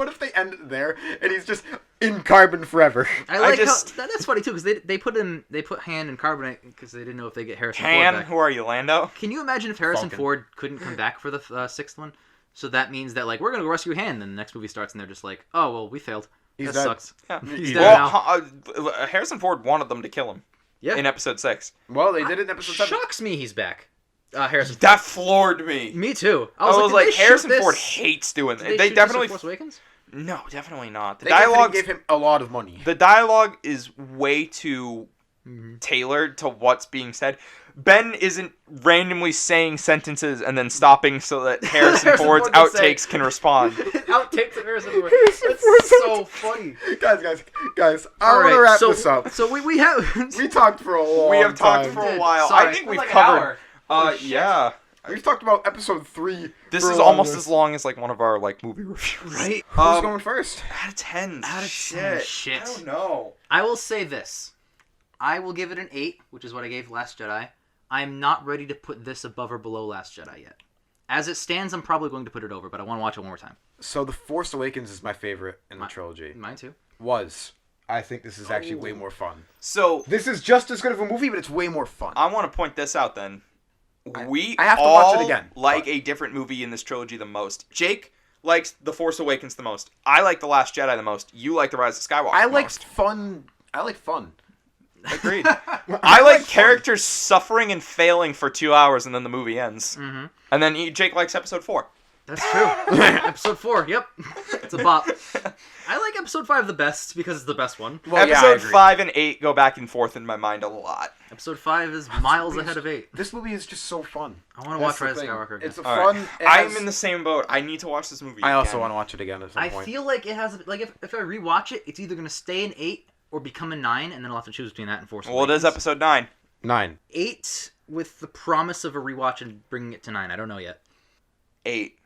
if they end it there and he's just in carbon forever? I like just- how that's funny too because they put Han in carbonite because they didn't know if they get Harrison Ford Han, back. who are you, Lando? Can you imagine if Harrison Falcon. Ford couldn't come back for the sixth one? So that means that like we're gonna go rescue Han, and then the next movie starts and they're just like, oh well, we failed. He's that dead. sucks. Yeah. He's Well, dead now. Harrison Ford wanted them to kill him Yeah. in Episode 6. Well, they did it in episode 7. Shocks me he's back. Harrison. That floored me. Me too. I was did like, they shoot Harrison this- Ford hates doing did that. They They shoot this in definitely Force Awakens. no, definitely not. The They definitely dialogue gave him a lot of money. The dialogue is way too tailored to what's being said. Ben isn't randomly saying sentences and then stopping so that Harrison Harrison Ford's Ford can say- outtakes can respond. Outtakes of Harrison Ford. Harrison That's Ford's so funny. guys, I want to wrap this up. So we have We talked for a long We have talked time. for a Did. while. Sorry, I think it was we've like an covered. hour. Holy shit. Yeah. We've talked about episode 3. This for is a almost long as long as like one of our like movie reviews. Right? Who's going first? Out of 10. Out of Shit. 10. Shit. I don't know. I will say this. I will give it an 8, which is what I gave Last Jedi. I'm not ready to put this above or below Last Jedi yet. As it stands, I'm probably going to put it over, but I want to watch it one more time. So The Force Awakens is my favorite in the trilogy. Mine too. I think this is actually way more fun. So This is just as good of a movie, but it's way more fun. I want to point this out then. We I have to all watch it again, like but- a different movie in this trilogy the most. Jake likes The Force Awakens the most. I like The Last Jedi the most. You like The Rise of Skywalker I the like most. fun. I like fun. Agreed. I like characters suffering and failing for 2 hours and then the movie ends. Mm-hmm. And then Jake likes Episode 4. That's true. Episode 4, yep. It's a bop. I like Episode 5 the best because it's the best one. Well, yeah, I Episode agree. 5 and 8 go back and forth in my mind a lot. Episode 5 is miles ahead of 8. This movie is just so fun. I want to That's watch Rise the of thing. Skywalker again. It's a All fun. right. it I'm has- in the same boat. I need to watch this movie I also again. want to watch it again at some I point. feel like it has, like, if I rewatch it, it's either going to stay in 8 or become a 9, and then I'll have to choose between that and Force Well, it is Awakens. Episode 9. 9. 8 with the promise of a rewatch and bringing it to 9. I don't know yet. 8.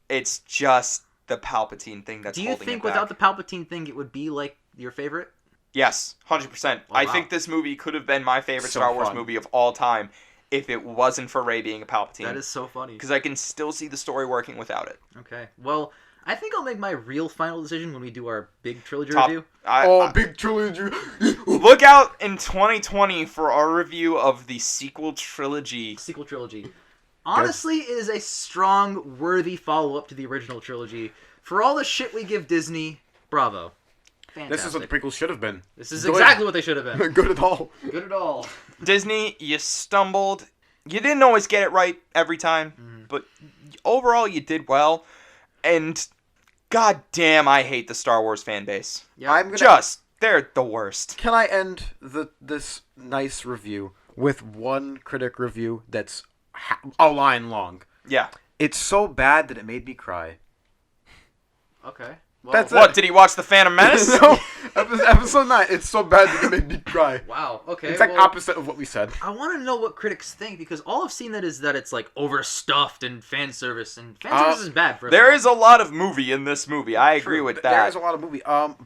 It's just the Palpatine thing that's Do you holding think it back. without the Palpatine thing, it would be like your favorite? Yes, 100%. Oh, I wow. think this movie could have been my favorite So Star Wars fun. movie of all time if it wasn't for Rey being a Palpatine. That is so funny. Because I can still see the story working without it. Okay. Well, I think I'll make my real final decision when we do our big trilogy Top- review. Big trilogy. Look out in 2020 for our review of the sequel trilogy. Sequel trilogy. Honestly, it is a strong, worthy follow-up to the original trilogy. For all the shit we give Disney, bravo. Fantastic. This is what the prequels should have been. This is Good. exactly what they should have been. Good at all. Good at all. Disney, you stumbled. You didn't always get it right every time, but overall you did well. And god damn, I hate the Star Wars fan base. Yeah. They're the worst. Can I end this nice review with one critic review that's a line long? Yeah. It's so bad that it made me cry. Okay. Well, That's What, did he watch The Phantom Menace? No, episode 9. It's so bad that it made me cry. Wow. Okay. It's like well, opposite of what we said. I want to know what critics think because all I've seen that is that it's like overstuffed and fan service is bad for There is a lot of movie in this movie. I agree with There that. is a lot of movie.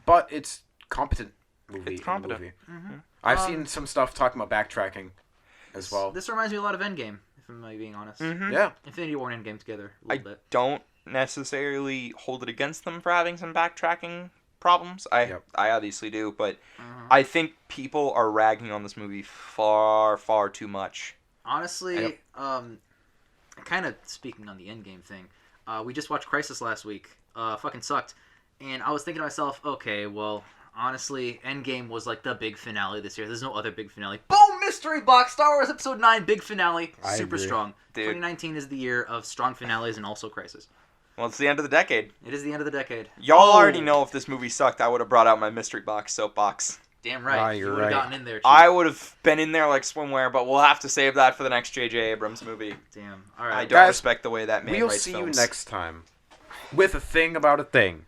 But it's competent movie. It's competent. Mm-hmm. I've seen some stuff talking about backtracking as well. This reminds me a lot of Endgame, if I'm being honest. Mhm. Yeah. Infinity War and Endgame together a I little bit. don't necessarily hold it against them for having some backtracking problems. I obviously do, but I think people are ragging on this movie far, far too much. Honestly, kind of speaking on the Endgame thing, we just watched Crisis last week. Fucking sucked. And I was thinking to myself, okay, well, honestly, Endgame was like the big finale this year. There's no other big finale. Boom! Mystery box! Star Wars Episode 9, big finale. I Super agree. strong. Dude. 2019 is the year of strong finales and also Crisis. Well, it's the end of the decade. It is the end of the decade. Y'all already know if this movie sucked, I would have brought out my mystery box soapbox. Damn right. You're you would have right. gotten in there, Chief. I would have been in there like swimwear, but we'll have to save that for the next J.J. Abrams movie. Damn. All I right. don't Guys, respect the way that man We'll writes see films. you next time with a thing about a thing.